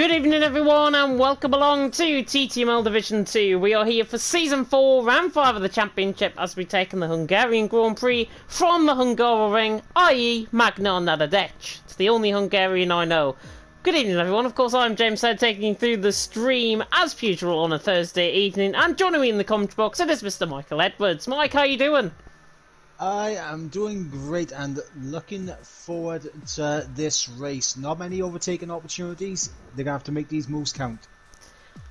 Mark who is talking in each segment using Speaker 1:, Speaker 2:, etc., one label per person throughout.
Speaker 1: Good evening everyone and welcome along to TTML Division 2. We are here for Season 4, Round 5 of the Championship as we take on the Hungarian Grand Prix from the Hungaroring, i.e. Magna Nadadec. It's the only Hungarian I know. Good evening everyone, of course I'm James Head taking you through the stream as usual on a Thursday evening, and joining me in the comment box it is Mr. Michael Edwards. Mike, how you doing?
Speaker 2: I am doing great and looking forward to this race. Not many overtaking opportunities. They're going to have to make these moves count.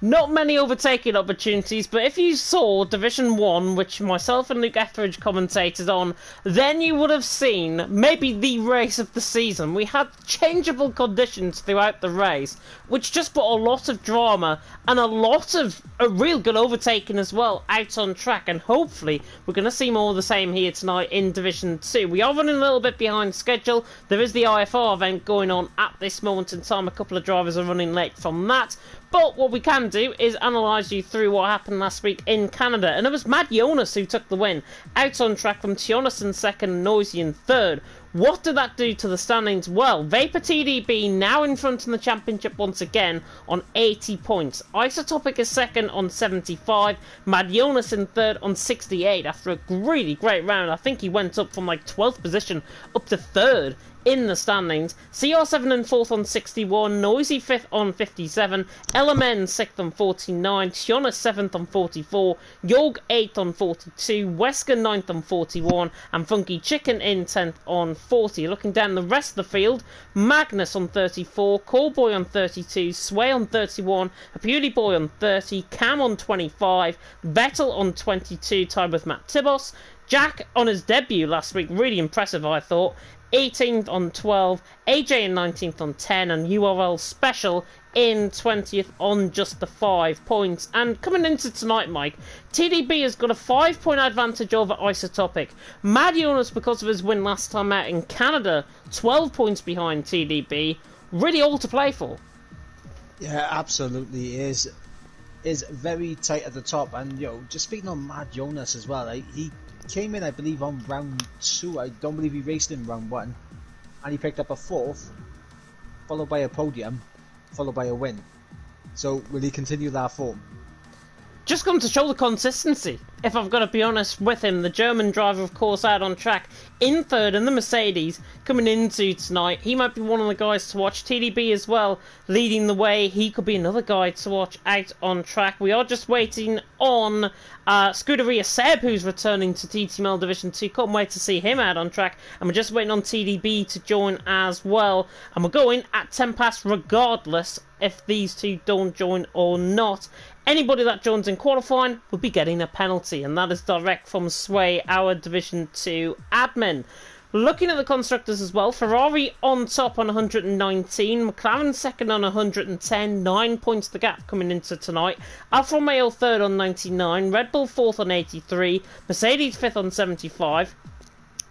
Speaker 1: Not many overtaking opportunities, but if you saw Division 1, which myself and Luke Etheridge commentated on, then you would have seen maybe the race of the season. We had changeable conditions throughout the race, which just put a lot of drama and a lot of a real good overtaking as well out on track, and hopefully we're going to see more of the same here tonight in Division 2. We are running a little bit behind schedule. There is the IFR event going on at this moment in time. A couple of drivers are running late from that. But what we can do is analyse you through what happened last week in Canada. And it was Mad Jonas who took the win. Out on track from Tionas in second, Noisy in third. What did that do to the standings? Well, Vapor TDB now in front in the championship once again on 80 points. Isotopic is second on 75. Mad Jonas in third on 68 after a really great round. I think he went up from like 12th position up to third in the standings. CR7 in 4th on 61, Noisy 5th on 57, LMN 6th on 49, Tiona 7th on 44, Yorg 8th on 42, Wesker 9th on 41, and Funky Chicken in 10th on 40. Looking down the rest of the field, Magnus on 34, Callboy on 32, Sway on 31, a Beauty Boy on 30, Cam on 25, Vettel on 22, tied with Matt Tibos, Jack on his debut last week, really impressive I thought, 18th on 12, AJ in 19th on 10, and URL Special in 20th on just the 5 points. And coming into tonight, Mike, TDB has got a 5-point advantage over Isotopic. Mad Jonas, because of his win last time out in Canada, 12 points behind TDB. Really all to play for.
Speaker 2: Yeah, absolutely is very tight at the top. And just speaking on Mad Jonas as well, he came in, I believe, on round 2. I don't believe he raced in round 1, and he picked up a 4th, followed by a podium, followed by a win. So will he continue that form?
Speaker 1: Just come to show the consistency, if I've got to be honest with him. The German driver, of course, out on track in third in the Mercedes coming into tonight. He might be one of the guys to watch. TDB as well leading the way. He could be another guy to watch out on track. We are just waiting on Scuderia Seb, who's returning to TTML Division 2. Can't wait to see him out on track. And we're just waiting on TDB to join as well. And we're going at 10 past regardless if these two don't join or not. Anybody that joins in qualifying will be getting a penalty, and that is direct from Sway, our Division 2 admin. Looking at the constructors as well, Ferrari on top on 119, McLaren second on 110, 9 points the gap coming into tonight, Alfa Romeo third on 99, Red Bull fourth on 83, Mercedes fifth on 75,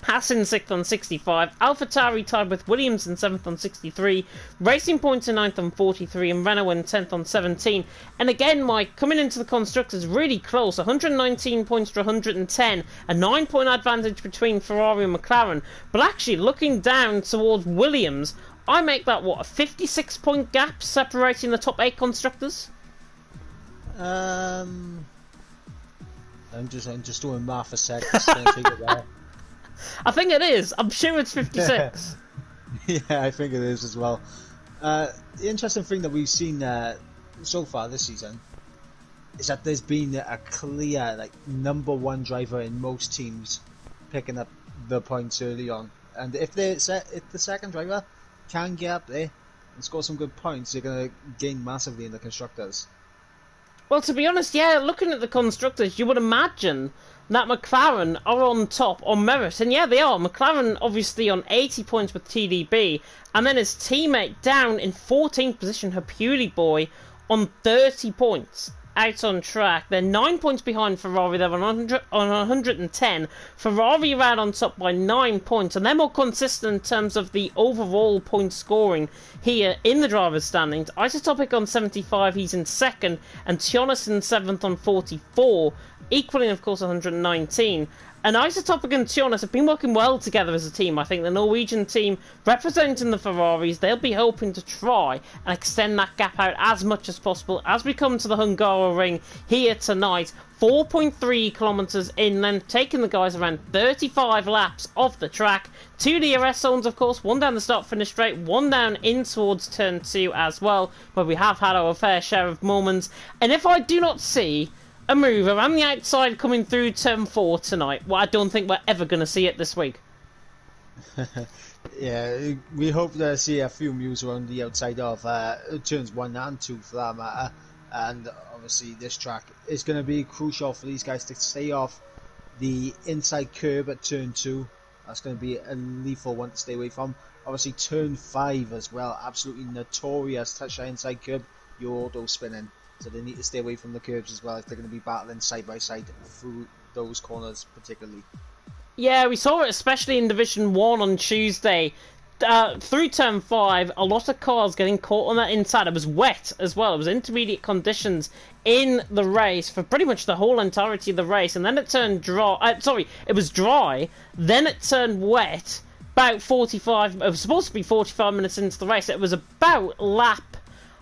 Speaker 1: Haas in 6th on 65, AlphaTauri tied with Williams in 7th on 63, Racing Point in 9th on 43, and Renault in 10th on 17. And again, Mike, coming into the constructors really close, 119 points to 110, a 9-point advantage between Ferrari and McLaren. But actually, looking down towards Williams, I make that, what, a 56-point gap separating the top 8 constructors?
Speaker 2: I'm just doing math a sec, just trying to figure it out.
Speaker 1: I think it is. I'm sure it's 56.
Speaker 2: Yeah, I think it is as well. The interesting thing that we've seen so far this season is that there's been a clear number 1 driver in most teams picking up the points early on. And if the second driver can get up there and score some good points, they're going to gain massively in the constructors.
Speaker 1: Well, to be honest, yeah, looking at the constructors, you would imagine that McLaren are on top on merit. And yeah, they are. McLaren obviously on 80 points with TDB. And then his teammate down in 14th position, Hapuli Boy, on 30 points. Out on track. They're 9 points behind Ferrari. They're on 110. Ferrari are out on top by 9 points. And they're more consistent in terms of the overall point scoring here in the driver's standings. Isotopic on 75. He's in 2nd. And Tionas in 7th on 44. Equaling, of course, 119. And Isotopic and Tionis have been working well together as a team. I think the Norwegian team representing the Ferraris, they'll be hoping to try and extend that gap out as much as possible as we come to the Hungaroring here tonight. 4.3 kilometres inland, taking the guys around 35 laps of the track. 2 DRS zones, of course, one down the start-finish straight, one down in towards turn 2 as well, where we have had our fair share of moments. And if I do not see a move around the outside coming through turn 4 tonight, well, I don't think we're ever going to see it this week.
Speaker 2: Yeah, we hope to see a few moves around the outside of turns 1 and 2 for that matter. And obviously this track is going to be crucial for these guys to stay off the inside curb at turn 2. That's going to be a lethal one to stay away from. Obviously turn 5 as well, absolutely notorious. Touch that inside curb, you're auto spinning. So they need to stay away from the curbs as well if they're going to be battling side by side through those corners particularly.
Speaker 1: Yeah, we saw it especially in Division 1 on Tuesday. Through turn 5, a lot of cars getting caught on that inside. It was wet as well. It was intermediate conditions in the race for pretty much the whole entirety of the race. And then it turned dry. It was dry. Then it turned wet. About 45... It was supposed to be 45 minutes into the race. It was about lap...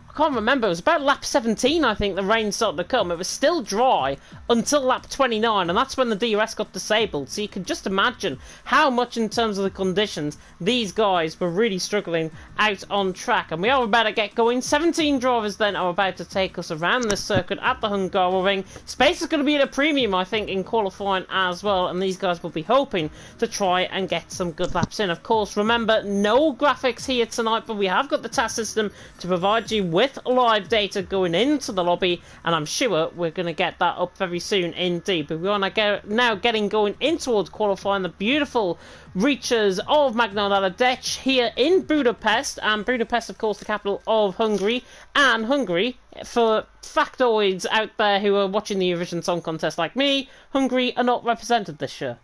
Speaker 1: I can't remember, it was about lap 17 I think the rain started to come. It was still dry until lap 29 and that's when the DRS got disabled. So you can just imagine how much in terms of the conditions these guys were really struggling out on track. And we are about to get going. 17 drivers then are about to take us around this circuit at the Hungaroring. Space is going to be at a premium I think in qualifying as well, and these guys will be hoping to try and get some good laps in. Of course, remember, no graphics here tonight, but we have got the task system to provide you with live data going into the lobby, and I'm sure we're going to get that up very soon indeed. But we are now getting going in towards qualifying the beautiful reaches of Magdalena Dech here in Budapest, and Budapest of course the capital of Hungary. And Hungary, for factoids out there who are watching the Eurovision Song Contest like me, Hungary are not represented this year.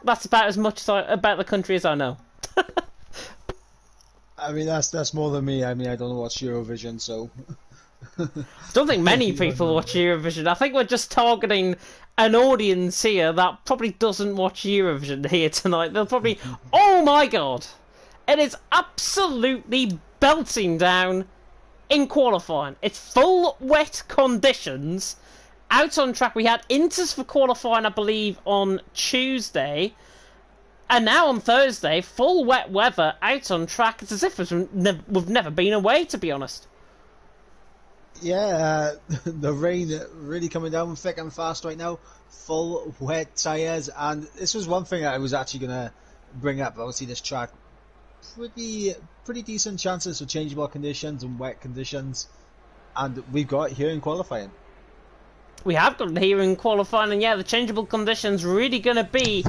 Speaker 1: That's about as much about the country as I know.
Speaker 2: I mean, that's more than me. I mean, I don't watch Eurovision, so...
Speaker 1: I don't think many people watch Eurovision. I think we're just targeting an audience here that probably doesn't watch Eurovision here tonight. They'll probably... Oh my god! It is absolutely belting down in qualifying. It's full wet conditions. Out on track, we had inters for qualifying, I believe, on Tuesday. And now on Thursday, full wet weather out on track. It's as if we've never been away, to be honest.
Speaker 2: Yeah, the rain really coming down thick and fast right now. Full wet tyres, and this was one thing I was actually going to bring up. Obviously, this track, pretty decent chances for changeable conditions and wet conditions, and we've got it here in qualifying.
Speaker 1: We have got it here in qualifying, and yeah, the changeable conditions really going to be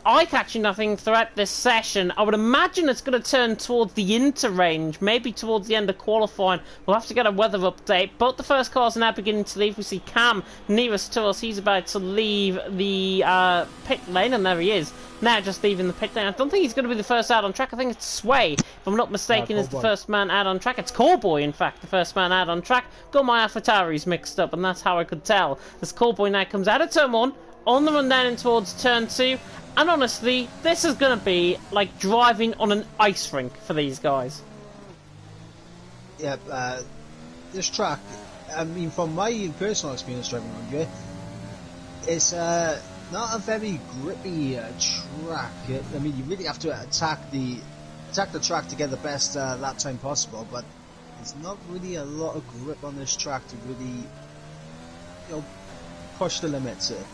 Speaker 1: eye-catching, I think, throughout this session. I would imagine it's going to turn towards the inter-range, maybe towards the end of qualifying. We'll have to get a weather update, but the first cars are now beginning to leave. We see Cam nearest to us. He's about to leave the pit lane, and there he is, now just leaving the pit lane. I don't think he's going to be the first out on track. I think it's Sway, if I'm not mistaken, is the first man out on track. It's Callboy, in fact, the first man out on track. Got my AlphaTauris mixed up, and that's how I could tell. As Callboy now comes out of turn 1, on the run down in towards turn 2. And honestly, this is going to be like driving on an ice rink for these guys.
Speaker 2: Yep, this track, I mean, from my personal experience driving on here, it's not a very grippy track. I mean, you really have to attack the track to get the best lap time possible, but there's not really a lot of grip on this track to really, push the limits here.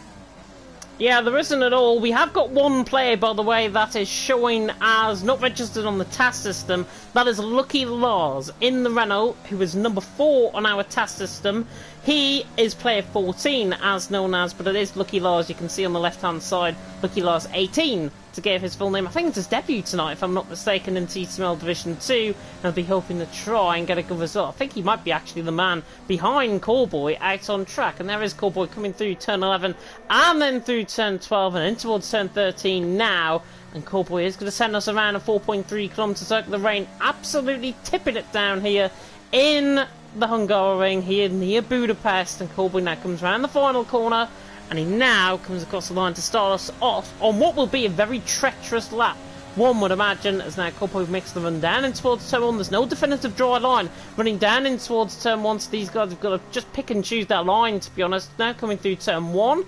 Speaker 1: Yeah, there isn't at all. We have got one player, by the way, that is showing as not registered on the task system. That is Lucky Lars in the Renault, who is number 4 on our task system. He is player 14, as known as, but it is Lucky Lars. You can see on the left-hand side, Lucky Lars 18, to give his full name. I think it's his debut tonight, if I'm not mistaken, in TTML Division 2. And I'll be hoping to try and get a good result. I think he might be actually the man behind Callboy out on track. And there is Callboy coming through turn 11, and then through turn 12, and in towards turn 13 now. And Callboy is going to send us around a 4.3 kilometre circle. The rain absolutely tipping it down here in the Hungaroring, here near Budapest. And Callboy now comes around the final corner, and he now comes across the line to start us off on what will be a very treacherous lap. One would imagine, as now Corpo makes the run down in towards turn 1. There's no definitive dry line running down in towards turn 1, so these guys have got to just pick and choose their line, to be honest. Now coming through turn 1.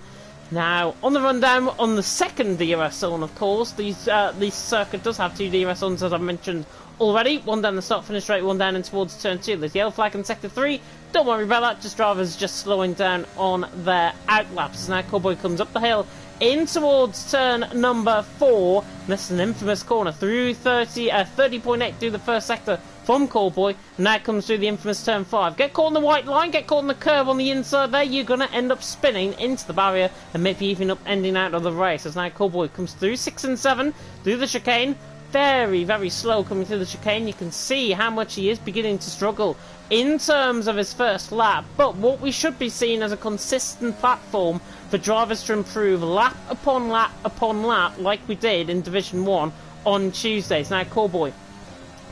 Speaker 1: Now, on the rundown, on the second DRS zone, of course, this circuit does have 2 DRS zones, as I've mentioned already. One down the start-finish straight, one down in towards turn 2. There's yellow flag in sector 3. Don't worry about that, just drivers just slowing down on their outlaps. Now, Cowboy comes up the hill in towards turn number 4. This is an infamous corner through 30.8 through the first sector from Callboy, and that comes through the infamous turn 5. Get caught on the white line, get caught on the curve on the inside there, you're going to end up spinning into the barrier and maybe even up ending out of the race. As now Callboy comes through 6 and 7 through the chicane, very, very slow coming through the chicane. You can see how much he is beginning to struggle in terms of his first lap, but what we should be seeing as a consistent platform for drivers to improve lap upon lap upon lap like we did in Division 1 on Tuesdays. Now Callboy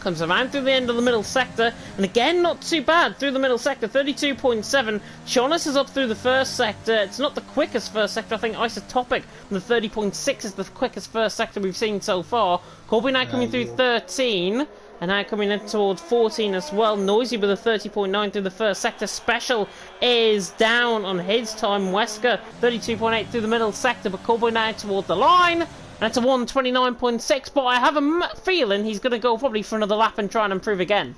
Speaker 1: comes around through the end of the middle sector, and again not too bad through the middle sector, 32.7. Jonas is up through the first sector. It's not the quickest first sector. I think Isotopic from the 30.6 is the quickest first sector we've seen so far. Corby now coming through 13, and now coming in towards 14 as well. Noisy with a 30.9 through the first sector. Special is down on his time. Wesker 32.8 through the middle sector, but Corby now towards the line. That's a 129.6, but I have a feeling he's going to go probably for another lap and try and improve again.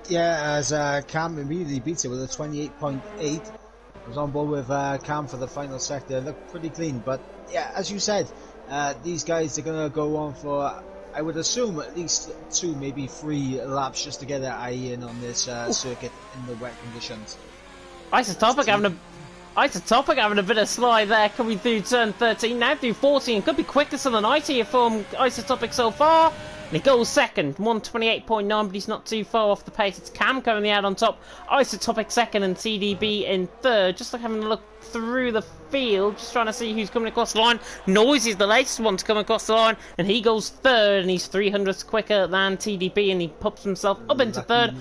Speaker 2: Yeah, as Cam immediately beats it with a 28.8. I was on board with Cam for the final sector. It looked pretty clean, but yeah, as you said, these guys are going to go on for, I would assume, at least 2, maybe 3 laps just to get their eye in on this circuit in the wet conditions.
Speaker 1: Isotopic having a bit of slide there, coming through turn 13, now through 14. Could be quickest than 90 from Isotopic so far. And he goes second, 128.9, but he's not too far off the pace. It's Cam currently out on top, Isotopic second, and TDB in third. Just like having a look through the field, just trying to see who's coming across the line. Noisy's the latest one to come across the line, and he goes third, and he's 300ths quicker than TDB, and he pops himself up into third.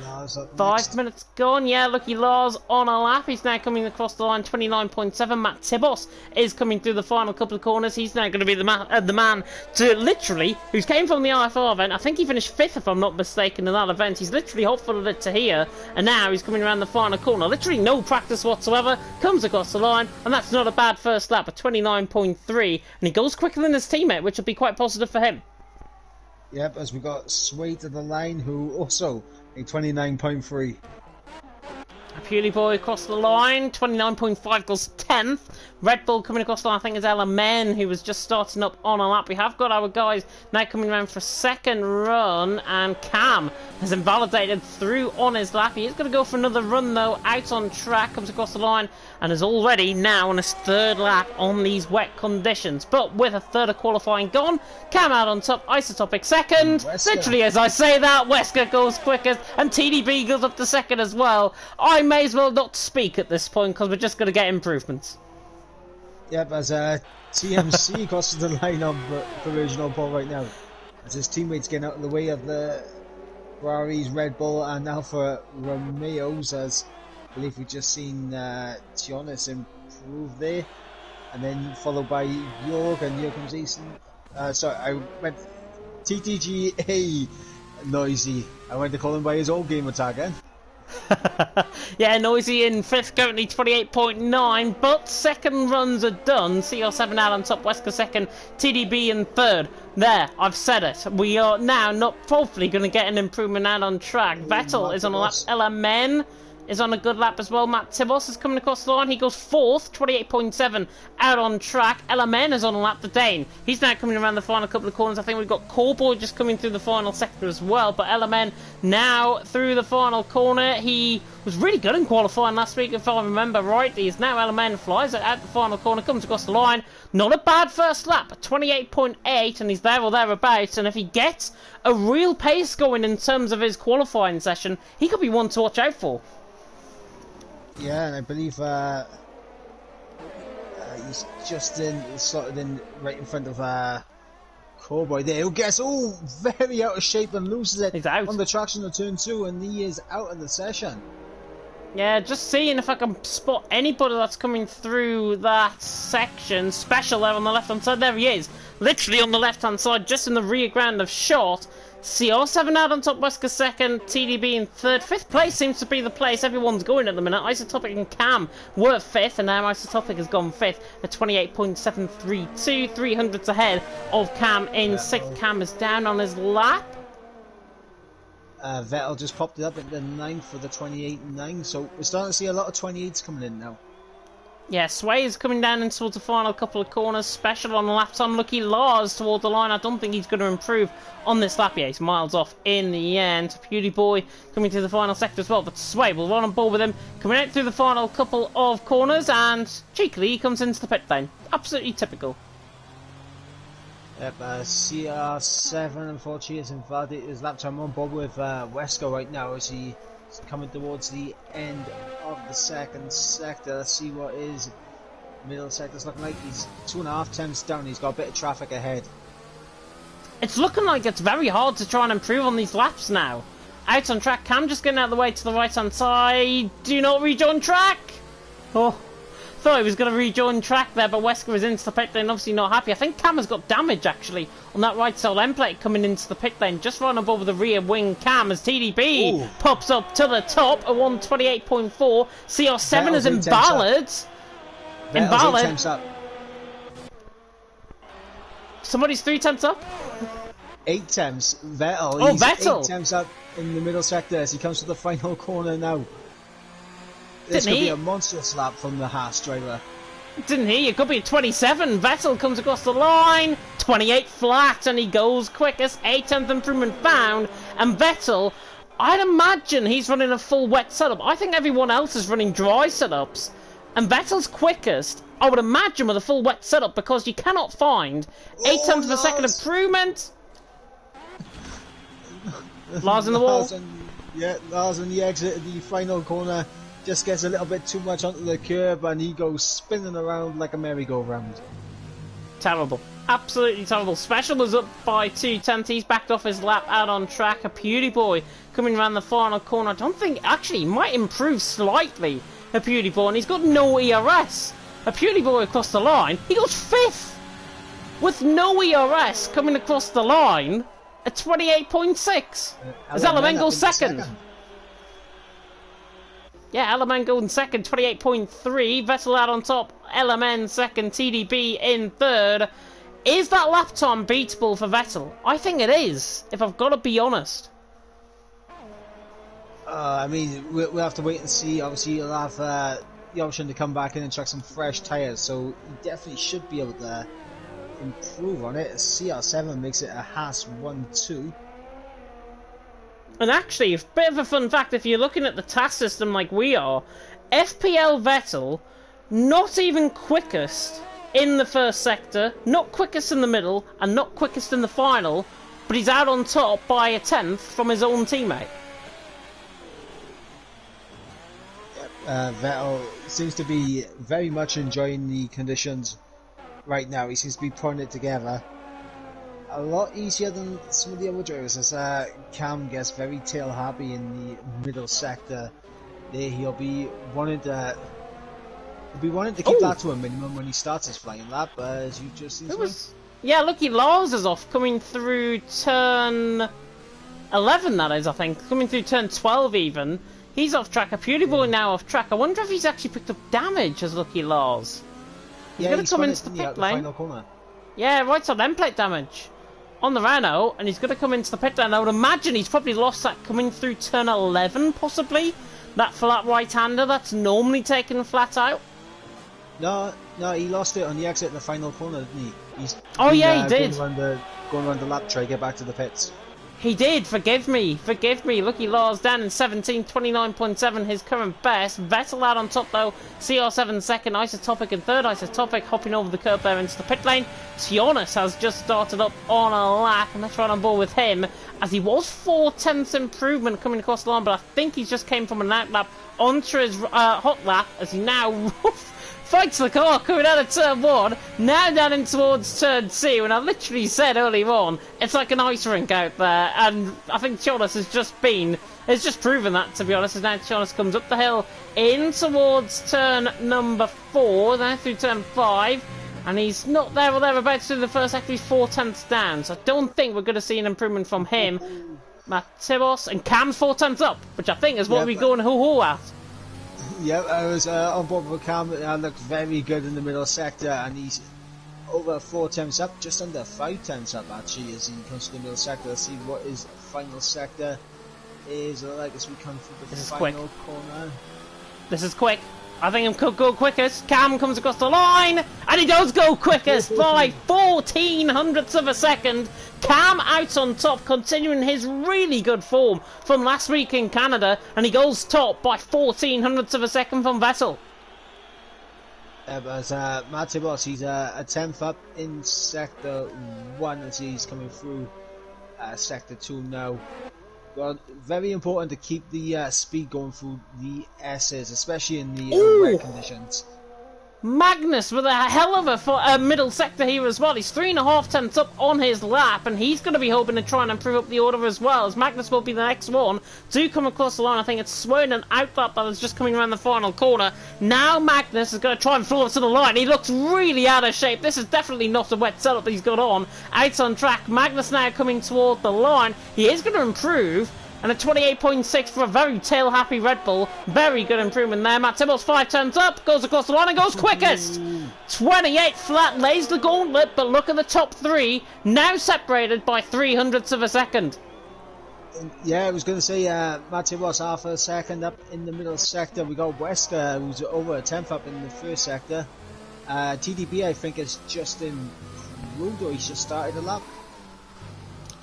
Speaker 1: 5 minutes gone. Yeah, Lucky Lars on a lap. He's now coming across the line, 29.7. Matt Tibos is coming through the final couple of corners. He's now going to be the man to literally, who's came from the IFR event. I think he finished 5th, if I'm not mistaken, in that event. He's literally hot-footed it to here, and now he's coming around the final corner. Literally no practice whatsoever. Comes across the line, and that's not a bad first lap, a 29.3, and he goes quicker than his teammate, which will be quite positive for him.
Speaker 2: Yep, as we got Sway to the line, who also a 29.3.
Speaker 1: Purely Boy across the line, 29.5 goes 10th. Red Bull coming across the line, I think, is Ella Men, who was just starting up on a lap. We have got our guys now coming around for a second run, and Cam has invalidated through on his lap. He is going to go for another run, though, out on track, comes across the line, and is already now on his 3rd lap on these wet conditions. But with a third of qualifying gone, Cam out on top, Isotopic second. Literally, as I say that, Wesker goes quickest, and TDB goes up to second as well. I may as well not speak at this point, because we're just going to get improvements.
Speaker 2: Yep, as TMC crosses the line of provisional pole right now, as his teammates getting out of the way of the Ferraris, Red Bull, and Alfa Romeos, as I believe we've just seen Tionis improve there, and then followed by Jorg, and here comes Easton. Sorry, I went TTGA Noisy. I went to call him by his old gamer tag again.
Speaker 1: Yeah, Noisy in 5th, currently 28.9, but second runs are done. CR7 out on top, Wesker second, TDB in 3rd. There, I've said it. We are now not hopefully going to get an improvement out on track. Vettel is on a lap, Ella Men is on a good lap as well. Matt Tibos is coming across the line. He goes 4th, 28.7 out on track. Ella Men is on a lap, the Dane. He's now coming around the final couple of corners. I think we've got Corboy just coming through the final sector as well. But Ella Men now through the final corner. He was really good in qualifying last week, if I remember rightly. He's now Ella Men flies out the final corner, comes across the line. Not a bad first lap, 28.8, and he's there or thereabouts. And if he gets a real pace going in terms of his qualifying session, he could be one to watch out for.
Speaker 2: Yeah, and I believe he's just slotted in right in front of Cowboy there, who gets very out of shape and loses it on the traction of turn 2, and he is out of the session.
Speaker 1: Yeah, just seeing if I can spot anybody that's coming through that section. Special there on the left-hand side. There he is. Literally on the left-hand side, just in the rear ground of shot. CR7 out on top, Wesker second, TDB in third. Fifth place seems to be the place everyone's going at the minute. Isotopic and Cam were fifth, and now Isotopic has gone fifth at 28.732. 300s ahead of Cam in sixth. Cam is down on his lap.
Speaker 2: Vettel just popped it up at the 9th for the 28.9, so we're starting to see a lot of 28s coming in now.
Speaker 1: Yeah, Sway is coming down in towards the final couple of corners. Special on the lap time. Lucky Lars towards the line. I don't think he's going to improve on this lap. Yeah, he's miles off in the end. Beauty Boy coming to the final sector as well, but Sway will run on board with him. Coming out through the final couple of corners, and cheekily he comes into the pit lane. Absolutely typical.
Speaker 2: Yep, CR7 unfortunately has invalidated his lap time on board with Wesker right now as he's coming towards the end of the second sector. Let's see what his middle sector's looking like. He's 2.5 tenths down, he's got a bit of traffic ahead.
Speaker 1: It's looking like it's very hard to try and improve on these laps now. Out on track, Cam just getting out of the way to the right hand side. Do not rejoin track! Oh. Thought he was going to rejoin track there, but Wesker was into the pit lane, obviously not happy. I think Cam has got damage actually on that right side end plate coming into the pit lane, just right above the rear wing Cam as TDB pops up to the top at 128.4. CR7 is invalid. Invalid. Somebody's 3 tenths up?
Speaker 2: 8 tenths. Vettel.
Speaker 1: Oh,
Speaker 2: he's
Speaker 1: Vettel.
Speaker 2: 8 tenths up in the middle sector as he comes to the final corner now. This could be a monstrous lap from the Haas driver.
Speaker 1: Didn't he? It could be a 27. Vettel comes across the line. 28 flat, and he goes quickest. 8th improvement found. And Vettel, I'd imagine he's running a full wet setup. I think everyone else is running dry setups. And Vettel's quickest, I would imagine, with a full wet setup, because you cannot find 8/10 of a second improvement. Lars in the wall.
Speaker 2: Lars on the exit of the final corner. Just gets a little bit too much onto the curb and he goes spinning around like a merry-go-round.
Speaker 1: Terrible. Absolutely terrible. Special was up by 2 tenths. He's backed off his lap out on track. A Beauty Boy coming around the final corner. I don't think, actually, he might improve slightly. A Beauty Boy, and he's got no ERS. A Beauty Boy across the line. He goes 5th with no ERS coming across the line at 28.6. As Alaman goes second. Yeah, Alaman going second, 28.3. Vettel out on top, LMN second, TDB in third. Is that lap time beatable for Vettel? I think it is, if I've got to be honest.
Speaker 2: I mean, we'll have to wait and see. Obviously, he'll have the option to come back in and chuck some fresh tyres, so he definitely should be able to improve on it. CR7 makes it a Haas 1-2.
Speaker 1: And actually, a bit of a fun fact, if you're looking at the task system like we are, FPL Vettel, not even quickest in the first sector, not quickest in the middle, and not quickest in the final, but he's out on top by a 10th from his own teammate.
Speaker 2: Vettel seems to be very much enjoying the conditions right now. He seems to be putting it together a lot easier than some of the other drivers, as Cam gets very tail happy in the middle sector. There he'll be wanting to keep that to a minimum when he starts his flying lap, as you just seen.
Speaker 1: Yeah, Lucky Lars is off, coming through turn 11, that is, I think. Coming through turn 12 even. He's off track. A Beauty Boy now off track. I wonder if he's actually picked up damage as Lucky Lars. He's going to come into the pit lane. Yeah, right side end plate damage on the Renault, and he's going to come into the pit lane. I would imagine he's probably lost that coming through turn 11, possibly. That flat right-hander that's normally taken flat out.
Speaker 2: No, he lost it on the exit in the final corner, didn't he?
Speaker 1: He did.
Speaker 2: Going around the lap, try to get back to the pits.
Speaker 1: He did, forgive me. Lucky Lars down in 17th, 29.7, his current best. Vettel out on top though, CR7 second, Isotopic in third, Isotopic hopping over the curb there into the pit lane. Tionis has just started up on a lap, and let's run on board with him, as he was 4/10 improvement coming across the line, but I think he just came from an out lap onto his hot lap, as he now fights the car coming out of turn 1, now down in towards turn 2, and I literally said earlier on, it's like an ice rink out there, and I think Cholas has just been It's just proven that, to be honest, as now Jonas comes up the hill in towards turn number 4, then through turn 5, and he's not there or thereabouts through the first sector. He's 4/10 down, so I don't think we're going to see an improvement from him. Matibos and Cam's 4/10 up, which I think is what we're going hoo-hoo at.
Speaker 2: Yeah, I was on board with Cam. Looked very good in the middle sector, and he's over 4/10 up, just under 5/10 up actually as he comes to the middle sector. Let's see what his final sector is like as we come through the final corner.
Speaker 1: This is quick. I think he could go quickest. Cam comes across the line, and he does go quickest by 14 hundredths of a second. Cam out on top, continuing his really good form from last week in Canada, and he goes top by 14 hundredths of a second from Vettel.
Speaker 2: But Matibos, he's a 10th up in sector 1 as he's coming through sector 2 now. Well, very important to keep the speed going through the S's, especially in the wet conditions.
Speaker 1: Magnus with a hell of a middle sector here as well. He's 3.5 up on his lap, and he's going to be hoping to try and improve up the order as well, as Magnus will be the next one to come across the line. I think it's Swain and Outlap that is just coming around the final corner. Now Magnus is going to try and fall to the line. He looks really out of shape. This is definitely not a wet setup he's got on. Out on track, Magnus now coming toward the line. He is going to improve. And a 28.6 for a very tail-happy Red Bull. Very good improvement there. Matt Tibbles 5/10 up, goes across the line and goes quickest. 28 flat, lays the gauntlet, but look at the top 3, now separated by 300ths of a second.
Speaker 2: Yeah, I was going to say Matt Tibbles half a second up in the middle sector. We got Wesker, who's over a 10th up in the first sector. TDB, I think, is just in road, or he's just started a lap.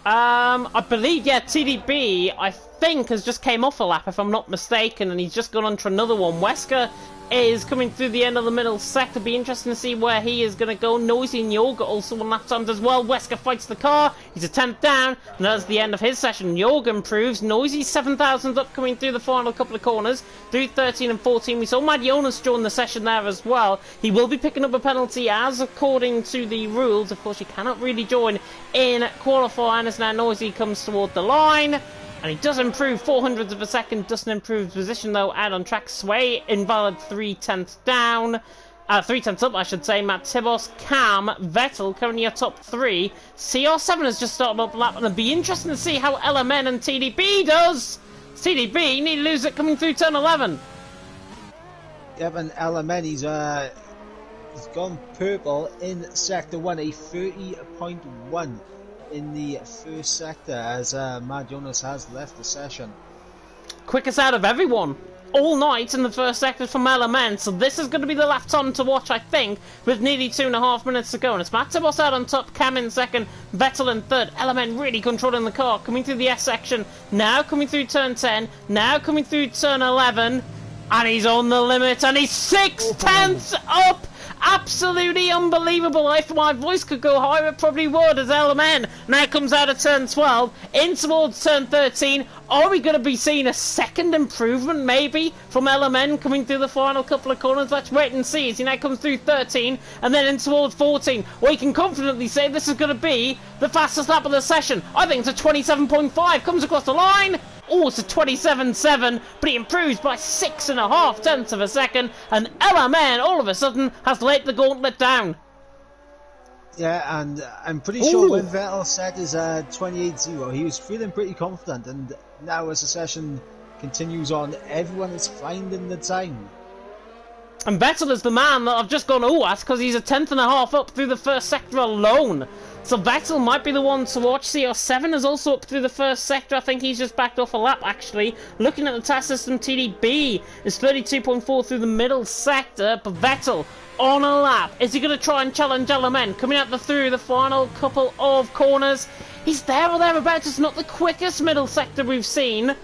Speaker 1: I believe, yeah, TDB, I think, has just came off a lap, if I'm not mistaken, and he's just gone on to another one. Wesker is coming through the end of the middle sector. Be interesting to see where he is going to go. Noisy and Yoga also on lap times as well. Wesker fights the car. He's a 10th down, and that's the end of his session. Yoga improves. Noisy 7,000 up, coming through the final couple of corners. Through 13 and 14. We saw Mad Jonas join the session there as well. He will be picking up a penalty, as according to the rules. Of course, you cannot really join in qualifying, as now Noisy comes toward the line. And he does improve 400ths of a second, doesn't improve his position though, out on track. Sway, invalid 3/10 down. 3/10 up, I should say. Matt Tibos, Cam, Vettel, currently your top 3. CR7 has just started up lap, and it'll be interesting to see how LMN and TDB does. TDB, need to lose it coming through turn 11.
Speaker 2: Yep, and LMN, he's gone purple in sector 1, a 30.1. in the first sector, as Mad Jonas has left the session.
Speaker 1: Quickest out of everyone all night in the first sector from LMN, so this is going to be the lap time to watch, I think, with nearly 2.5 minutes to go. And it's Matibos out on top, Cam in second, Vettel in third. LMN really controlling the car, coming through the S section, now coming through turn 10, now coming through turn 11, and he's on the limit, and he's 6/10 up. Absolutely unbelievable. If my voice could go higher, it probably would, as LMN now comes out of turn 12, in towards turn 13. Are we going to be seeing a second improvement, maybe, from LMN coming through the final couple of corners? Let's wait and see, as he now comes through 13, and then in towards 14. We can confidently say this is going to be the fastest lap of the session. I think it's a 27.5, comes across the line. Oh, it's a 27.7, but he improves by 6.5 of a second, and LMN all of a sudden has laid the gauntlet down.
Speaker 2: Yeah, and I'm pretty sure when Vettel set his 28.0, he was feeling pretty confident, and now as the session continues on, everyone is finding the time.
Speaker 1: And Vettel is the man that I've just gone at, because he's a 10.5 up through the first sector alone. So Vettel might be the one to watch. CR7 is also up through the first sector. I think he's just backed off a lap, actually. Looking at the task system, TDB is 32.4 through the middle sector, but Vettel on a lap. Is he going to try and challenge LMN? Coming out through the final couple of corners. He's there or thereabouts. It's not the quickest middle sector we've seen.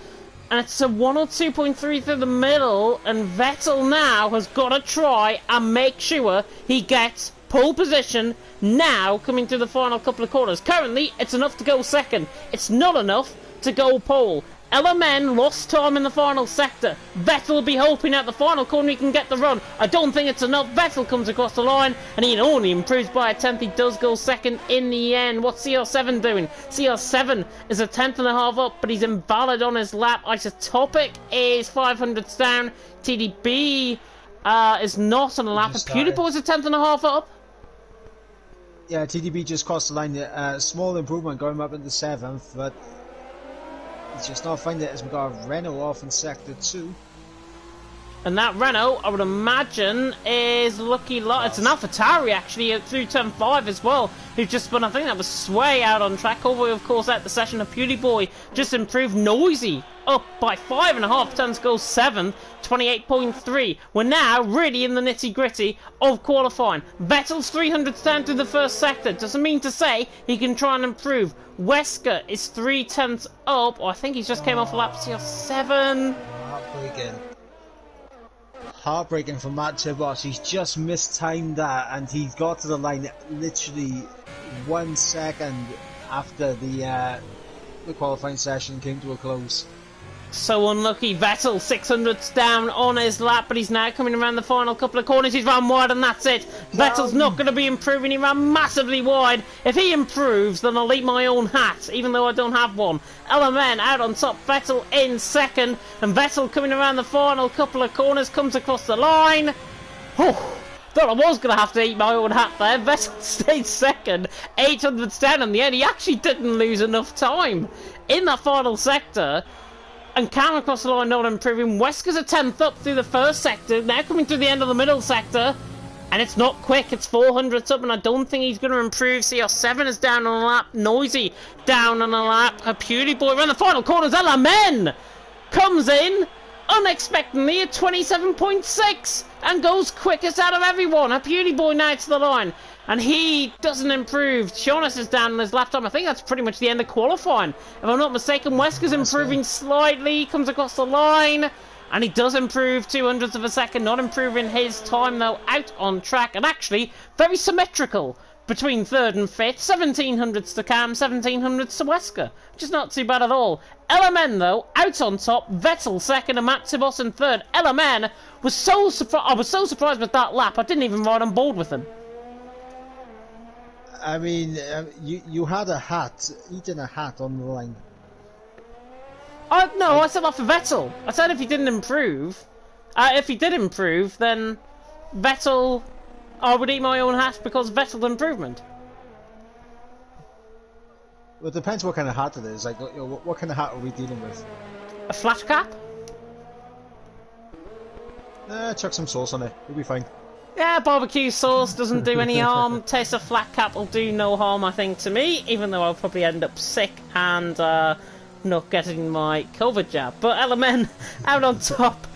Speaker 1: And it's a 102.3 through the middle. And Vettel now has got to try and make sure he gets pole position now coming through the final couple of corners. Currently, it's enough to go second. It's not enough to go pole. LMN lost time in the final sector. Vettel will be hoping at the final corner he can get the run. I don't think it's enough. Vettel comes across the line and he only improves by a tenth. He does go second in the end. What's CR7 doing? CR7 is a tenth and a half up, but he's invalid on his lap. Isotopic is 500s down. TDB is not on a lap. PewDiePie is a tenth and a half up.
Speaker 2: Yeah, TDB just crossed the line. Small improvement going up into 7th, but he's just not finding it as we got a Renault off in sector 2.
Speaker 1: And that Renault, I would imagine, is Lucky Lot. It's an AlphaTauri actually through turn 5 as well, who just spun, I think that was Sway out on track. Although, of course, at the session of PewDiePie just improved Noisy up by 5.5 tenths, goes 7th, 28.3. We're now really in the nitty gritty of qualifying. Vettel's 300s down through the first sector. Doesn't mean to say he can try and improve. Wesker is 3 tenths up. I think he's just came off lap CR7.
Speaker 2: Heartbreaking for Matt Tibbos. He's just mistimed that, and he got to the line literally 1 second after the qualifying session came to a close.
Speaker 1: So unlucky. Vettel 600s down on his lap, but he's now coming around the final couple of corners. He's ran wide and that's it. Vettel's not going to be improving. He ran massively wide. If he improves, then I'll eat my own hat, even though I don't have one. LMN out on top, Vettel in second, and Vettel coming around the final couple of corners, comes across the line. Oh, thought I was going to have to eat my own hat there. Vettel stayed second, 800s down in the end. He actually didn't lose enough time in that final sector. And came across the line, not improving. Wesker's a 10th up through the first sector, now coming through the end of the middle sector. And it's not quick, it's 400s up, and I don't think he's going to improve. CR7 is down on a lap, Noisy down on a lap. A PewDiePie around the final corners, LMN comes in unexpectedly at 27.6 and goes quickest out of everyone. A PewDiePie now to the line. And he doesn't improve. Jonas is down on his lap time. I think that's pretty much the end of qualifying. If I'm not mistaken, Wesker's improving slightly. Comes across the line. And he does improve 200ths of a second. Not improving his time, though, out on track. And actually, very symmetrical between 3rd and 5th. 1700ths to Cam, 1700ths to Wesker. Which is not too bad at all. LMN, though, out on top. Vettel 2nd and Matt Tibbos in 3rd. LMN was so surprised. I was so surprised with that lap. I didn't even ride on board with him.
Speaker 2: I mean, you had a hat, eating a hat on the line.
Speaker 1: No, I said that for Vettel. I said if he didn't improve, if he did improve, then Vettel, I would eat my own hat because Vettel improvement.
Speaker 2: Well, it depends what kind of hat it is. Like, you know, what kind of hat are we dealing with?
Speaker 1: A flat cap?
Speaker 2: Chuck some sauce on it. You'll be fine.
Speaker 1: Yeah, barbecue sauce doesn't do any harm. Taste of flat cap will do no harm, I think, to me, even though I'll probably end up sick and not getting my COVID jab. But LMN out on top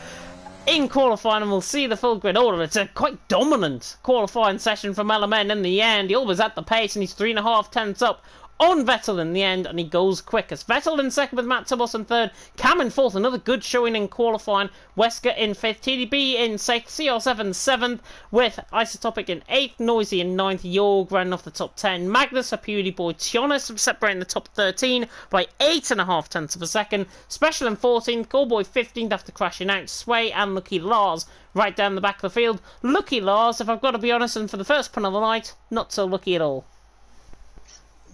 Speaker 1: in qualifying, and we'll see the full grid order. It's a quite dominant qualifying session from LMN in the end. He always at the pace, and he's 3.5 tenths up on Vettel in the end, and he goes quickest. Vettel in second with Matt Tibbos in third. Cam in fourth, another good showing in qualifying. Wesker in fifth. TDB in sixth. CR7 seventh, with Isotopic in eighth. Noisy in ninth. Jorg running off the top 10. Magnus, a PewDiePie, Tionis separating the top 13 by 8.5 tenths of a second. Special in 14th. Callboy 15th after crashing out. Sway and Lucky Lars right down the back of the field. Lucky Lars, if I've got to be honest, and for the first pun of the night, not so lucky at all.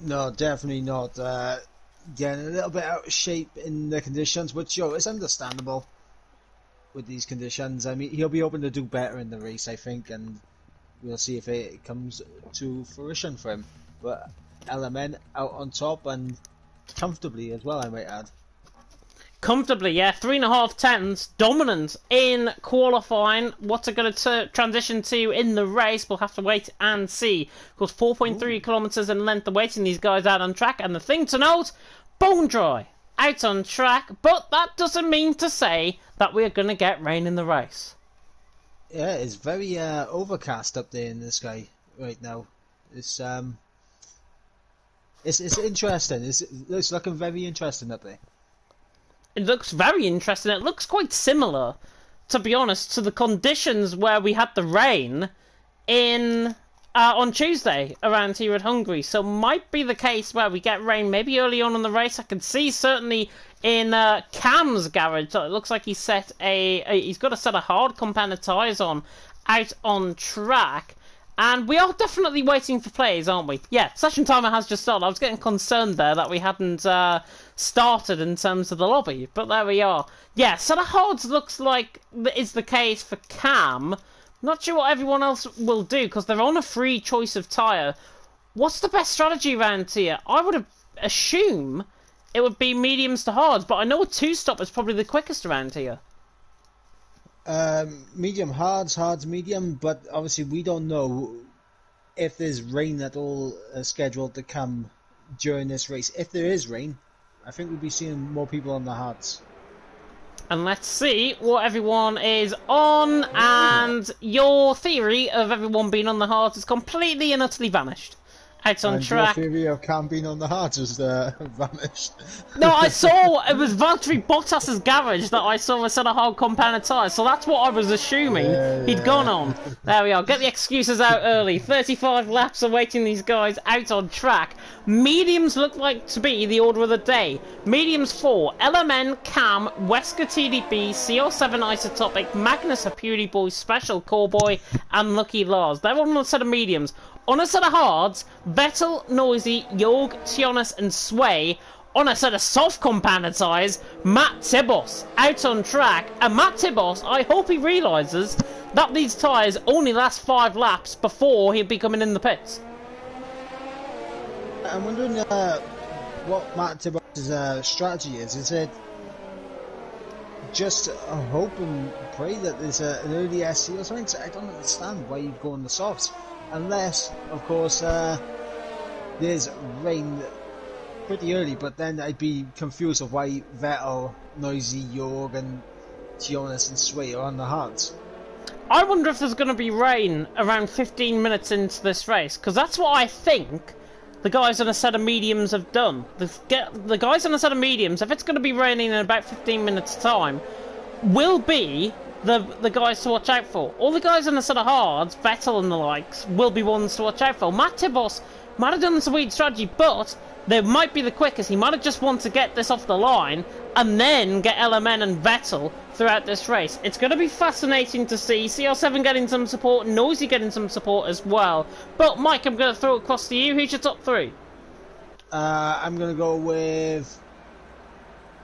Speaker 2: No, definitely not. Getting a little bit out of shape in the conditions, which, is understandable with these conditions. I mean, he'll be hoping to do better in the race, I think, and we'll see if it comes to fruition for him. But LMN out on top, and comfortably as well, I might add.
Speaker 1: Comfortably, yeah. 3.5 tenths, dominant in qualifying. What's it going to transition to in the race? We'll have to wait and see. Of course, 4.3 kilometres in length awaiting these guys out on track. And the thing to note, bone dry out on track. But that doesn't mean to say that we're going to get rain in the race.
Speaker 2: Yeah, it's very overcast up there in the sky right now. It's interesting. It's looking very interesting up there.
Speaker 1: It looks very interesting. It looks quite similar, to be honest, to the conditions where we had the rain in on Tuesday around here at Hungary. So might be the case where we get rain maybe early on in the race. I can see certainly in Cam's garage. So it looks like he's got a set of hard compounded tyres on out on track. And we are definitely waiting for players, aren't we? Yeah, session timer has just started. I was getting concerned there that we hadn't started in terms of the lobby, but there we are. Yeah, set of hards looks like is the case for Cam. Not sure what everyone else will do, because they're on a free choice of tyre. What's the best strategy around here? I would assume it would be mediums to hards, but I know a two-stop is probably the quickest around here.
Speaker 2: Medium hards medium, but obviously we don't know if there's rain at all scheduled to come during this race. If there is rain, I think we'll be seeing more people on the hards.
Speaker 1: And let's see what everyone is on, and your theory of everyone being on the hards is completely and utterly vanished. Out on track.
Speaker 2: Your theory of Cam being on the hards has vanished.
Speaker 1: No, I saw it was Valtteri Bottas's garage that I saw a set of hard compounded tyres, so that's what I was assuming he'd gone on. There we are. Get the excuses out early. 35 laps awaiting these guys out on track. Mediums look like to be the order of the day. Mediums 4, LMN, Cam, Wesker TDB, CR7 Isotopic, Magnus a Beauty Boy, Special Callboy, and Lucky Lars. They're all on a set of mediums. On a set of hards, Vettel, Noisy, Jorg, Tionis and Sway. On a set of soft compounded tyres, Matt Tibos out on track. And Matt Tibos, I hope he realises that these tyres only last 5 laps before he'll be coming in the pits.
Speaker 2: I'm wondering what Matt Tibos' strategy is. Is it just hope and pray that there's an early SC or something? I don't understand why you'd go on the softs. Unless, of course, there's rain pretty early, but then I'd be confused of why Vettel, Noisy, Jorg and Tionis and Sway are on the hards.
Speaker 1: I wonder if there's going to be rain around 15 minutes into this race, because that's what I think the guys on a set of mediums have done. The guys on a set of mediums, if it's going to be raining in about 15 minutes time, will be the guys to watch out for. All the guys on the set of hards, Vettel and the likes, will be ones to watch out for. Matt Tibos might have done some weird strategy, but they might be the quickest. He might have just wanted to get this off the line and then get LMN and Vettel throughout this race. It's going to be fascinating to see CR7 getting some support, Noisy getting some support as well. But Mike, I'm going to throw it across to you. Who's your top 3?
Speaker 2: I'm going to go with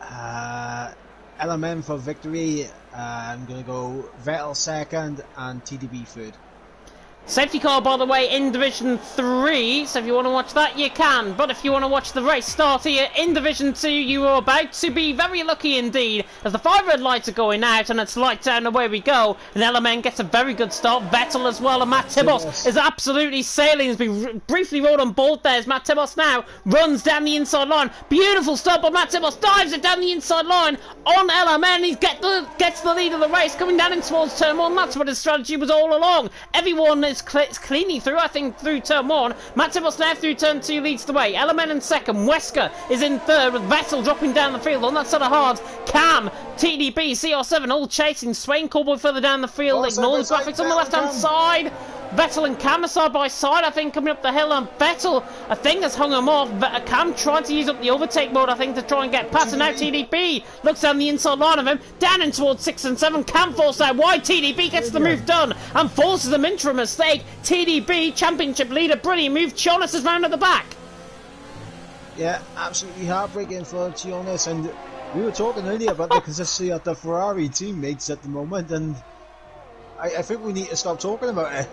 Speaker 2: LMN for victory. I'm going to go Vettel second and TDB third.
Speaker 1: Safety car, by the way, in Division 3, so if you want to watch that, you can. But if you want to watch the race start here in Division 2, you are about to be very lucky indeed, as the 5 red lights are going out, and it's light down, away we go. And LMN gets a very good start, Vettel as well, and Matt Tibos is absolutely sailing. Has been briefly rode on board there, as Matt Tibos now runs down the inside line. Beautiful start by Matt Tibos, dives it down the inside line on LMN. He gets the lead of the race, coming down in towards turn 1. That's what his strategy was all along. Everyone is cleanly through, I think, through turn 1. Matt Tibos now through turn 2 leads the way. LMN in second. Wesker is in third, with Vettel dropping down the field on that side of hards. Cam, TDB, CR7 all chasing. Swain Callboy further down the field. Ignore the graphics on the left hand side. Vettel and Cam are side by side, I think, coming up the hill, and Vettel, I think, has hung him off. Cam tried to use up the overtake mode, I think, to try and get past, and now TDB looks down the inside line of him, down in towards 6 and 7. Cam falls out wide. TDB gets the move done and forces them into a mistake. TDB, championship leader, brilliant move. Tionis is round at the back.
Speaker 2: Yeah, absolutely heartbreaking for Tionis, and we were talking earlier about the consistency of the Ferrari teammates at the moment, and I think we need to stop talking about it.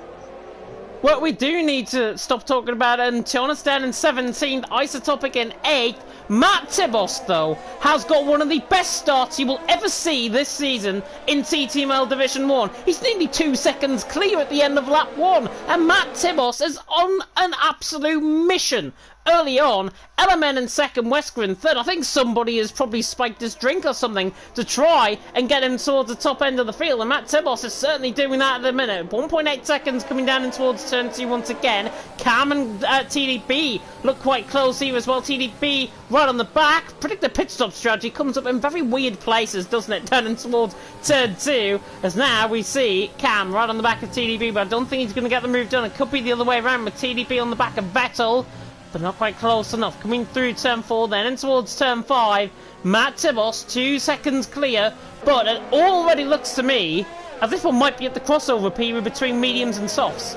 Speaker 1: Well, we do need to stop talking about it, and Tionis down in 17th, Isotopic in 8th. Matt Tibos, though, has got one of the best starts you will ever see this season in TTML Division 1. He's nearly 2 seconds clear at the end of lap 1, and Matt Tibos is on an absolute mission. Early on, LMN in second, Wesker in third. I think somebody has probably spiked his drink or something to try and get him towards the top end of the field, and Matt Tibos is certainly doing that at the minute. 1.8 seconds coming down in towards turn 2 once again. Cam and TDB look quite close here as well. TDB right on the back. Predict the pit stop strategy comes up in very weird places, doesn't it? Turning towards turn 2, as now we see Cam right on the back of TDB, but I don't think he's going to get the move done. It could be the other way around with TDB on the back of Vettel. but not quite close enough. Coming through turn 4, then in towards turn 5. Matt Tibos, 2 seconds clear, but it already looks to me as if one might be at the crossover period between mediums and softs.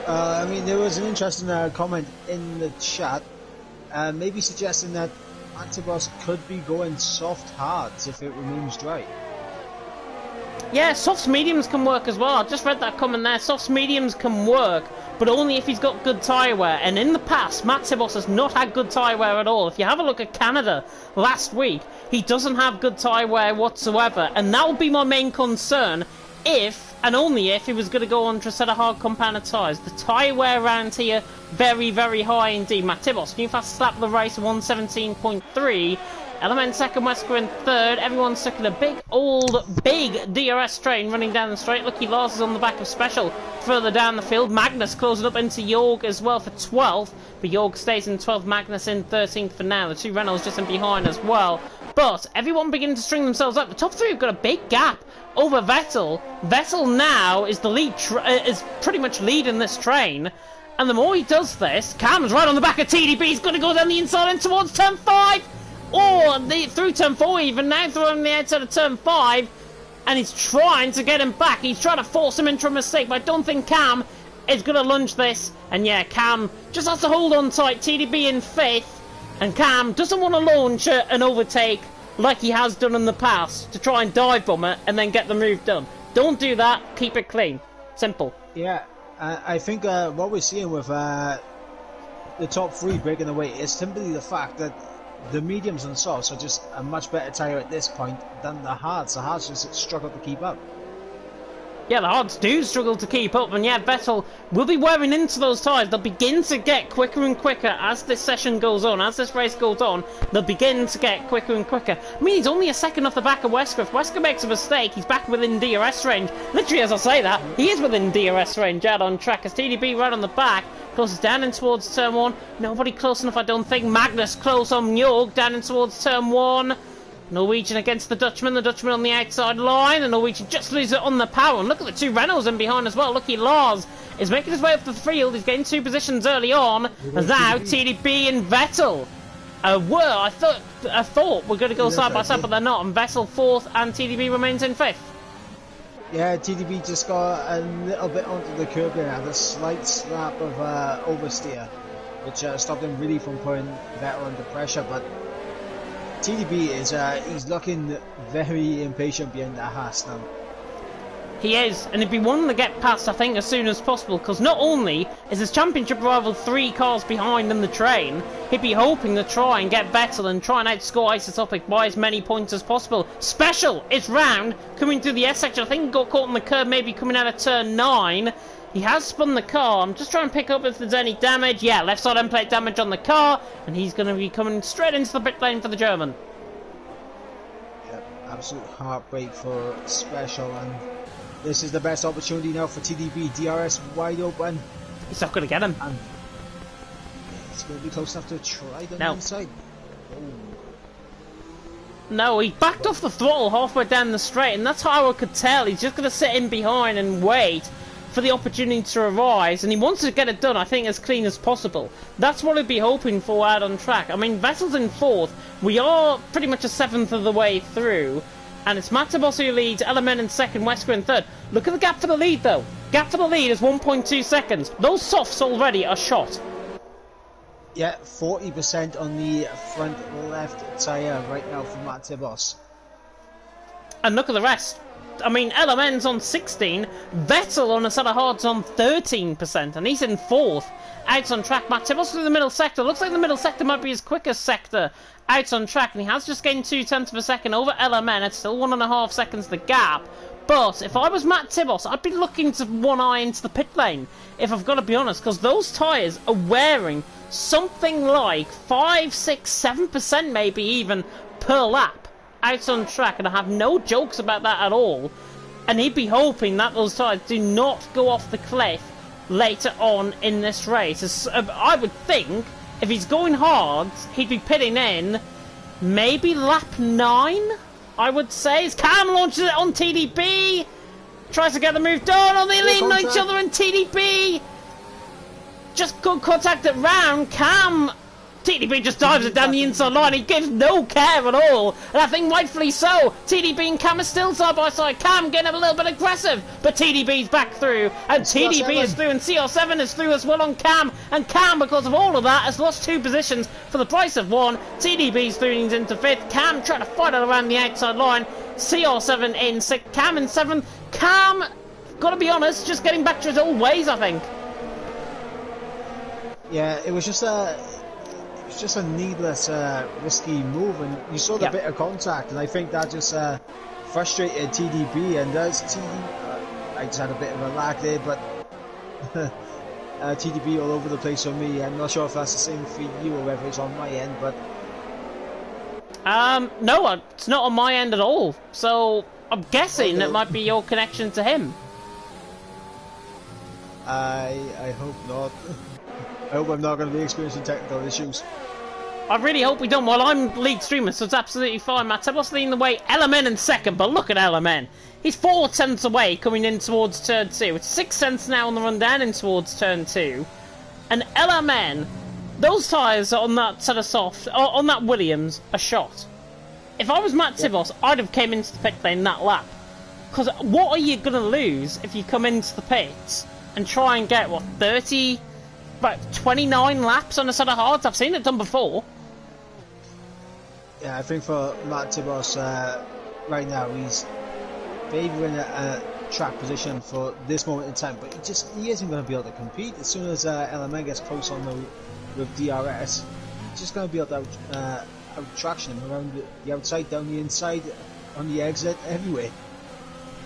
Speaker 2: I mean, there was an interesting comment in the chat, maybe suggesting that Actibos could be going soft hards if it remains dry.
Speaker 1: Yeah, softs mediums can work as well. I just read that comment there. Softs mediums can work, but only if he's got good tyre wear. And in the past, Matt Tibos has not had good tyre wear at all. If you have a look at Canada last week, he doesn't have good tyre wear whatsoever. And that would be my main concern if, and only if, he was going to go on to a set of hard compounded tyres. The tyre wear around here, very, very high indeed. Matt Tibos, new fast slap the race, 117.3. Element second, Wesker in third. Everyone's stuck in a big DRS train running down the straight. Lucky Lars is on the back of Special further down the field. Magnus closing up into Jorg as well for 12th. But Jorg stays in 12th, Magnus in 13th for now. The two Reynolds just in behind as well. But everyone beginning to string themselves up. The top three have got a big gap over Vettel. Vettel now is the lead, is pretty much leading this train. And the more he does this, Cam's right on the back of TDB. He's going to go down the inside and towards turn 5. Or through turn 4 even, now throwing the outside of turn 5, and he's trying to get him back. He's trying to force him into a mistake, but I don't think Cam is going to lunge this. And yeah, Cam just has to hold on tight. TDB in 5th, and Cam doesn't want to launch an overtake like he has done in the past to try and dive bomb it and then get the move done. Don't do that. Keep it clean. Simple.
Speaker 2: Yeah, I think what we're seeing with the top 3 breaking away is simply the fact that the mediums and softs are just a much better tyre at this point than the hards. The hards just struggle to keep up.
Speaker 1: Yeah, the hards do struggle to keep up, and yeah, Vettel will be wearing into those tyres. They'll begin to get quicker and quicker as this session goes on, as this race goes on. They'll begin to get quicker and quicker. I mean, he's only a second off the back of Wesker. If Wesker makes a mistake, he's back within DRS range. Literally, as I say that, he is within DRS range out on track as TDB right on the back. Closes down in towards turn 1. Nobody close enough, I don't think. Magnus close on Jorg, down in towards turn 1. Norwegian against the Dutchman on the outside line. The Norwegian just loses it on the power. And look at the two Reynolds in behind as well. Lucky Lars is making his way up the field. He's getting 2 positions early on. And now TDB and Vettel I thought we're going to go side by side, but they're not. And Vettel 4th and TDB remains in 5th.
Speaker 2: Yeah, TDB just got a little bit onto the curb there, had a slight slap of oversteer, which stopped him really from putting Vettel under pressure. But TDB is he's looking very impatient behind that Haas now.
Speaker 1: He is, and he'd be wanting to get past, I think, as soon as possible, because not only is his championship rival 3 cars behind in the train, he'd be hoping to try and get Vettel and try and outscore Isotopic by as many points as possible. Special is round, coming through the S section. I think he got caught in the curb, maybe coming out of turn 9. He has spun the car. I'm just trying to pick up if there's any damage. Yeah, left side end plate damage on the car, and he's going to be coming straight into the pit lane for the German.
Speaker 2: Yep, absolute heartbreak for Special, and this is the best opportunity now for TDB. DRS wide open.
Speaker 1: He's not going to get him.
Speaker 2: And he's going to be close enough to try the inside. Oh.
Speaker 1: No, he backed off the throttle halfway down the straight, and that's how I could tell. He's just going to sit in behind and wait for the opportunity to arise, and he wants to get it done, I think, as clean as possible. That's what he'd be hoping for out on track. I mean, Vettel's in 4th. We are pretty much a 7th of the way through. And it's Matobos who leads, Element in 2nd, Wesker in 3rd. Look at the gap for the lead, though. Gap for the lead is 1.2 seconds. Those softs already are shot.
Speaker 2: Yeah, 40% on the front left tyre right now for Matobos.
Speaker 1: And look at the rest. I mean, LMN's on 16, Vettel on a set of hards on 13%, and he's in 4th. Out on track, Matt Tibos through the middle sector. Looks like the middle sector might be his quickest sector out on track, and he has just gained 0.2 of a second over LMN. It's still 1.5 seconds the gap. But if I was Matt Tibos, I'd be looking to one eye into the pit lane, if I've got to be honest, because those tyres are wearing something like 5, 6, 7% maybe even per lap out on track, and I have no jokes about that at all. And he'd be hoping that those tyres do not go off the cliff later on in this race. I would think if he's going hard, he'd be pitting in maybe lap 9, I would say. As Cam launches it on TDB, tries to get the move done. Oh, they lean on each other, and TDB just good contact at round. Cam, TDB just dives it down the inside line. He gives no care at all, and I think rightfully so. TDB and Cam are still side by side. Cam getting a little bit aggressive, but TDB's back through, and TDB is through, and CR7 is through as well on Cam. And Cam, because of all of that, has lost 2 positions for the price of 1. TDB's through, and he's into 5th. Cam trying to fight it around the outside line. CR7 in 6th. Cam in 7th. Cam, gotta be honest, just getting back to his old ways, I think.
Speaker 2: Yeah, it was just a needless, risky move, and you saw the bit of contact, and I think that just frustrated TDB, and I just had a bit of a lag there, but TDB all over the place for me. I'm not sure if that's the same for you or whether it's on my end, but...
Speaker 1: no, it's not on my end at all, so I'm guessing it might be your connection to him.
Speaker 2: I hope not. I hope I'm not going to be experiencing technical issues.
Speaker 1: I really hope we don't. Well, I'm lead streamer, so it's absolutely fine. Matt Tebos leading the way. LMN in 2nd, but look at LMN. He's 4 tenths away coming in towards turn 2. It's 6 tenths now on the run down in towards turn 2. And LMN, those tyres on that set of soft, on that Williams, are shot. If I was Matt Tebos, I'd have came into the pit lane that lap. Because what are you going to lose if you come into the pits and try and get, what, 30... about 29 laps on a set of hards? I've seen it done before.
Speaker 2: Yeah, I think for Matt Tebos, right now he's favouring a track position for this moment in time, but he isn't going to be able to compete. As soon as LMN gets close on with DRS, he's just going to be able to out-traction him around the outside, down the inside, on the exit, everywhere.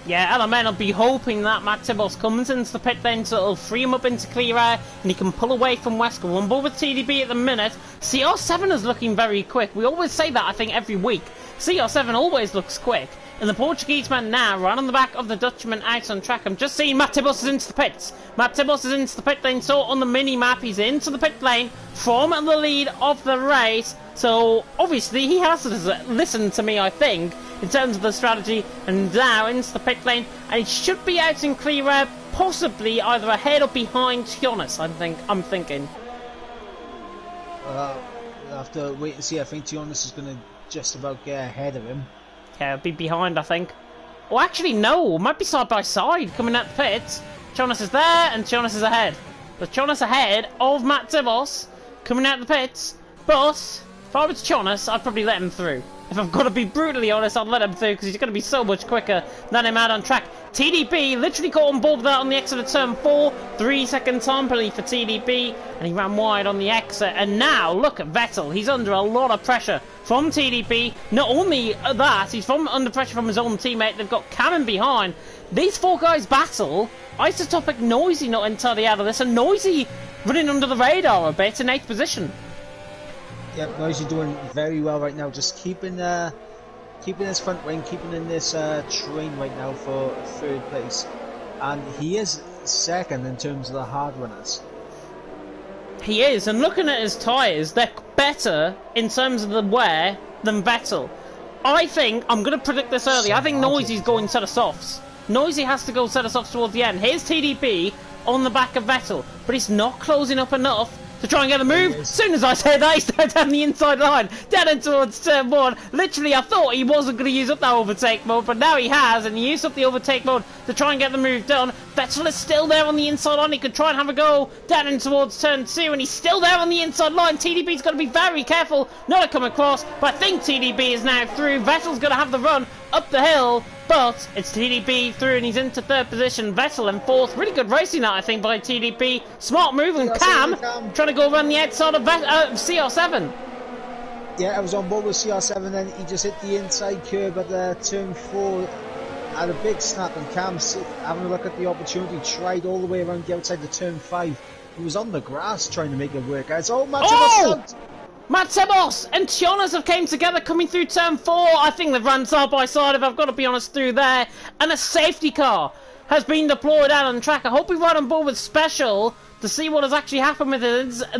Speaker 1: Yeah, LMN will be hoping that Matt Tebos comes into the pit lane, so it'll free him up into clear air, and he can pull away from Wesker. We're on board with TDB at the minute. CR7 is looking very quick. We always say that, I think, every week. CR7 always looks quick. And the Portuguese man now, right on the back of the Dutchman out on track. I'm just seeing Matt Tebos is into the pits. Matt Tebos is into the pit lane, so on the mini-map, he's into the pit lane from the lead of the race. So, obviously, he has to listen to me, I think, in terms of the strategy, and now into the pit lane, and he should be out in clear air, possibly either ahead or behind Tionis, I'm thinking.
Speaker 2: We'll have to wait and see. I think Tionis is going to just about get ahead of him.
Speaker 1: Yeah, it'll be behind, I think. Well, actually, no, it might be side by side coming out the pits. Tionis is there, and Tionis is ahead. But Tionis ahead of Matt Tebos coming out the pits, but if I was Tionis, I'd probably let him through. If I've got to be brutally honest, I'd let him through because he's going to be so much quicker than him out on track. TDB literally got on board with that on the exit of turn 4. 3-second time penalty for TDB, and he ran wide on the exit. And now, look at Vettel. He's under a lot of pressure from TDB. Not only that, he's under pressure from his own teammate. They've got Cannon behind. These 4 guys battle. Isotopic Noisy not entirely out of this, and Noisy running under the radar a bit in 8th position.
Speaker 2: Yep, Noisy doing very well right now, just keeping his front wing, keeping in this train right now for 3rd place. And he is 2nd in terms of the hard runners.
Speaker 1: He is, and looking at his tyres, they're better in terms of the wear than Vettel. I think, I'm going to predict this early, I think Noisy's going set of softs. Noisy has to go set of softs towards the end. Here's TDB on the back of Vettel, but he's not closing up enough to try and get a move. As soon as I said that, he's down the inside line, down in towards turn 1. Literally, I thought he wasn't going to use up that overtake mode, but now he has, and he used up the overtake mode to try and get the move done. Vettel is still there on the inside line. He could try and have a go down in towards turn 2, and he's still there on the inside line. TDB's got to be very careful not to come across, but I think TDB is now through. Vettel's going to have the run up the hill, but it's TDB through, and he's into 3rd position. Vettel in 4th. Really good racing that, I think, by TDB. Smart move, and Cam trying to go around the outside of CR7.
Speaker 2: Yeah, I was on board with CR7, then he just hit the inside curve at turn 4. Had a big snap, and Cam having a look at the opportunity, tried all the way around the outside to turn 5. He was on the grass trying to make it work. Matt
Speaker 1: Tebos and Tionis have came together coming through turn 4. I think they've run side by side, if I've got to be honest, through there. And a safety car has been deployed out on track. I hope we ride on board with Special to see what has actually happened with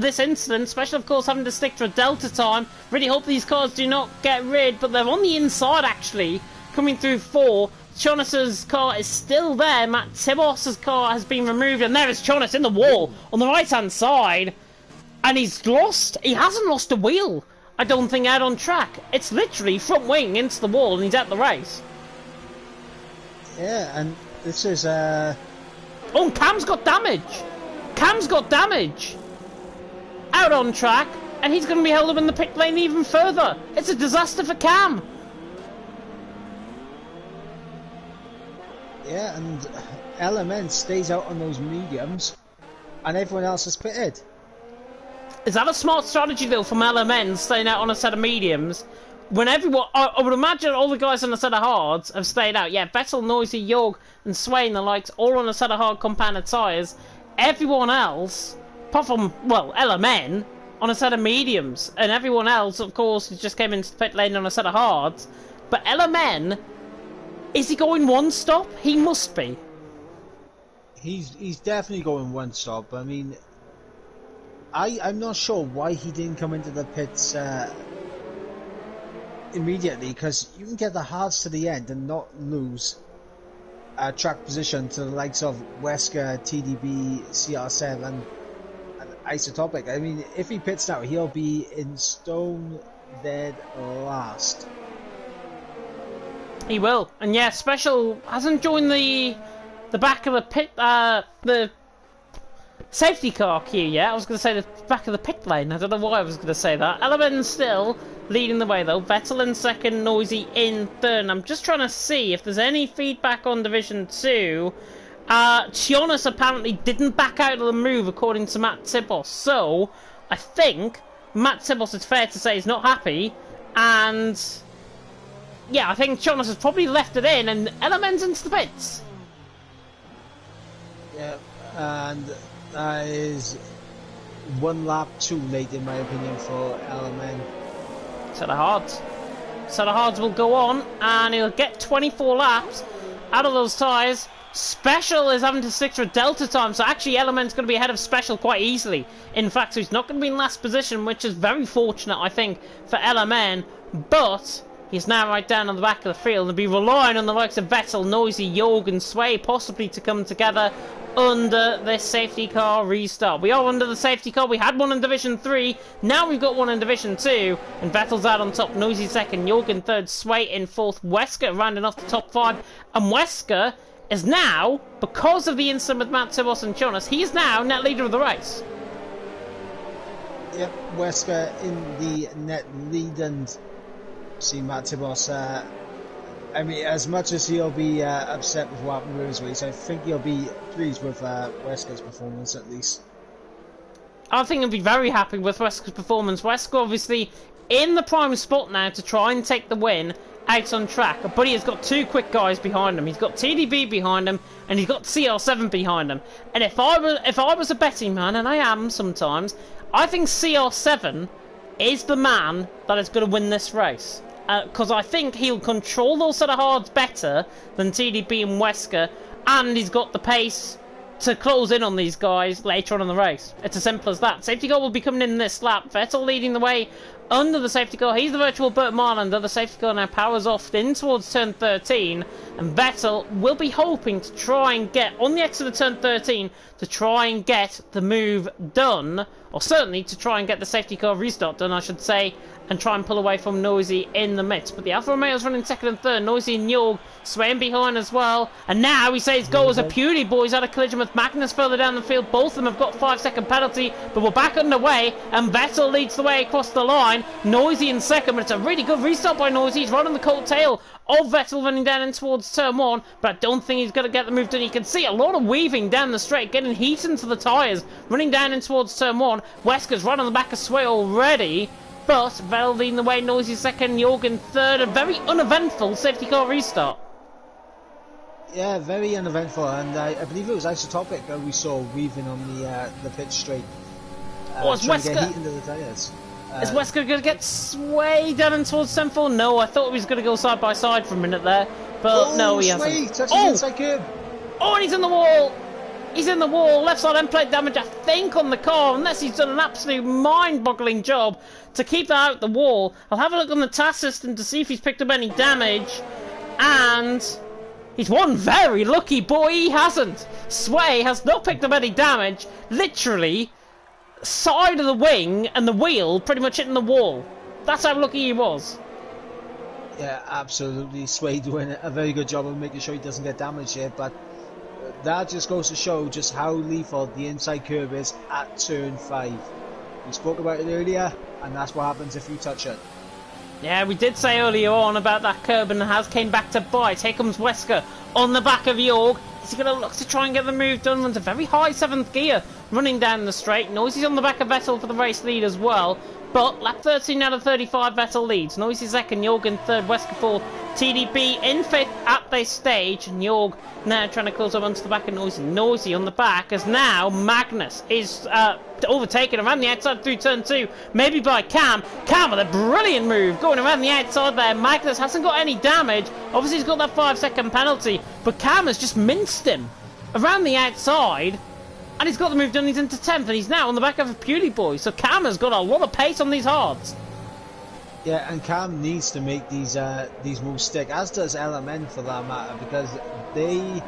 Speaker 1: this incident. Special, of course, having to stick to a Delta time. Really hope these cars do not get rid, but they're on the inside, actually, coming through 4. Chonus's car is still there. Matt Tibos's car has been removed, and there is Chonus in the wall on the right-hand side. And he's lost. He hasn't lost a wheel, I don't think, out on track. It's literally front wing into the wall, and he's at the race.
Speaker 2: Yeah, and this is...
Speaker 1: Oh, Cam's got damage. Cam's got damage. Out on track, and he's going to be held up in the pit lane even further. It's a disaster for Cam.
Speaker 2: Yeah, and LMN stays out on those mediums, and everyone else is pitted.
Speaker 1: Is that a smart strategy, though, from LMN staying out on a set of mediums? When everyone... I would imagine all the guys on a set of hards have stayed out. Yeah, Vettel, Noisy, Jorg, and Swain, the likes, all on a set of hard compounded tyres. Everyone else, apart from, well, LMN, on a set of mediums. And everyone else, of course, just came into the pit lane on a set of hards. But LMN, is he going one stop? He must be.
Speaker 2: He's definitely going one stop. I mean... I'm not sure why he didn't come into the pits immediately, because you can get the hards to the end and not lose track position to the likes of Wesker, TDB, CR7 and Isotopic. I mean, if he pits now, he'll be in stone dead last.
Speaker 1: He will. And yeah, Special hasn't joined the back of the pit, the safety car queue yet. I was going to say the back of the pit lane. I don't know why I was going to say that. Eleven still leading the way though. Vettel in second, Noisy in third. And I'm just trying to see if there's any feedback on Division 2. Chionis apparently didn't back out of the move according to Matt Tibos. So, I think Matt Tibos, it's fair to say, is not happy. And yeah, I think Chionis has probably left it in and Element's into the pits.
Speaker 2: Yeah, and that is one lap too late, in my opinion, for LMN.
Speaker 1: Set of hards. Set of hards will go on, and he'll get 24 laps out of those tyres. Special is having to stick to a delta time, so actually Element's going to be ahead of Special quite easily. In fact, so he's not going to be in last position, which is very fortunate, I think, for LMN, but he's now right down on the back of the field and be relying on the likes of Vettel, Noisy, Jorg and Sway possibly to come together under this safety car restart. We are under the safety car. We had one in Division 3. Now we've got one in Division 2. And Vettel's out on top. Noisy second. Jorg in third. Sway in fourth. Wesker rounding off the top 5. And Wesker is now, because of the incident with Matt Tibos and Jonas, he is now net leader of the race.
Speaker 2: Yep, Wesker in the net lead, and see Matt Tibos. I mean, as much as he'll be upset with what happened with his race, I think he'll be pleased with Wesker's performance at least.
Speaker 1: I think he'll be very happy with Wesker's performance. Wesker obviously in the prime spot now to try and take the win out on track. But he has got two quick guys behind him. He's got TDB behind him and he's got CR7 behind him. And if I was a betting man, and I am sometimes, I think CR7 is the man that is going to win this race. Because I think he'll control those set of hards better than TDB and Wesker, and he's got the pace to close in on these guys later on in the race. It's as simple as that. Safety car will be coming in this lap. Vettel leading the way under the safety car. He's the virtual Burt Marlander. The safety car now powers off in towards turn 13, and Vettel will be hoping to try and get on the exit of turn 13 to try and get the move done, or certainly to try and get the safety car restart done, I should say, and try and pull away from Noisy in the midst. But the Alfa Romeo's running second and third. Noisy and Jorg swaying behind as well. And now he says go as a Beauty Boys had a collision with Magnus further down the field. Both of them have got 5-second penalty, but we're back underway, and Vettel leads the way across the line. Noisy in second, but it's a really good restart by Noisy. He's right on the coattail of Vettel running down in towards turn 1, but I don't think he's going to get the move done. You can see a lot of weaving down the straight, getting heat into the tyres, running down in towards turn 1. Wesker's right on the back of Sway already, but Vettel leading the way, Noisy second, Jorg in third. A very uneventful safety car restart.
Speaker 2: Yeah, very uneventful, and I believe it was Isotopic that we saw weaving on the pit straight.
Speaker 1: Is
Speaker 2: trying to get
Speaker 1: Wesker,
Speaker 2: heat into the tyres.
Speaker 1: is Wesker going to get Sway down in towards turn 4? No, I thought he was going to go side by side for a minute there, but no, he hasn't.
Speaker 2: Touching the inside curb.
Speaker 1: Oh, and he's in the wall. He's in the wall. Left side end plate damage, I think, on the car, unless he's done an absolute mind-boggling job to keep that out the wall. I'll have a look on the task system to see if he's picked up any damage. And He's one very lucky boy, he hasn't. Sway has not picked up any damage. Literally, side of the wing and the wheel pretty much hitting the wall. That's how lucky he was.
Speaker 2: Yeah, absolutely. Sway doing a very good job of making sure he doesn't get damaged here, but that just goes to show just how lethal the inside curve is at turn 5. We spoke about it earlier, and that's what happens if you touch it.
Speaker 1: Yeah, we did say earlier on about that curb, and it has came back to bite. Here comes Wesker on the back of Jorg. Is he going to look to try and get the move done? Runs a very high 7th gear running down the straight. Noisy's on the back of Vettel for the race lead as well. But lap 13 out of 35, Vettel leads. Noisy second, Jorg in third, Wesker fourth, TDB in fifth at this stage. And Jorg now trying to close up onto the back of Noisy. Noisy on the back as now Magnus is overtaken around the outside through turn 2. Maybe by Cam. Cam with a brilliant move going around the outside there. Magnus hasn't got any damage. Obviously he's got that 5-second penalty. But Cam has just minced him around the outside. And he's got the move done, he's into 10th, and he's now on the back of a Pewdie Boy. So Cam has got a lot of pace on these hards.
Speaker 2: Yeah, and Cam needs to make these moves stick, as does LMN for that matter, because they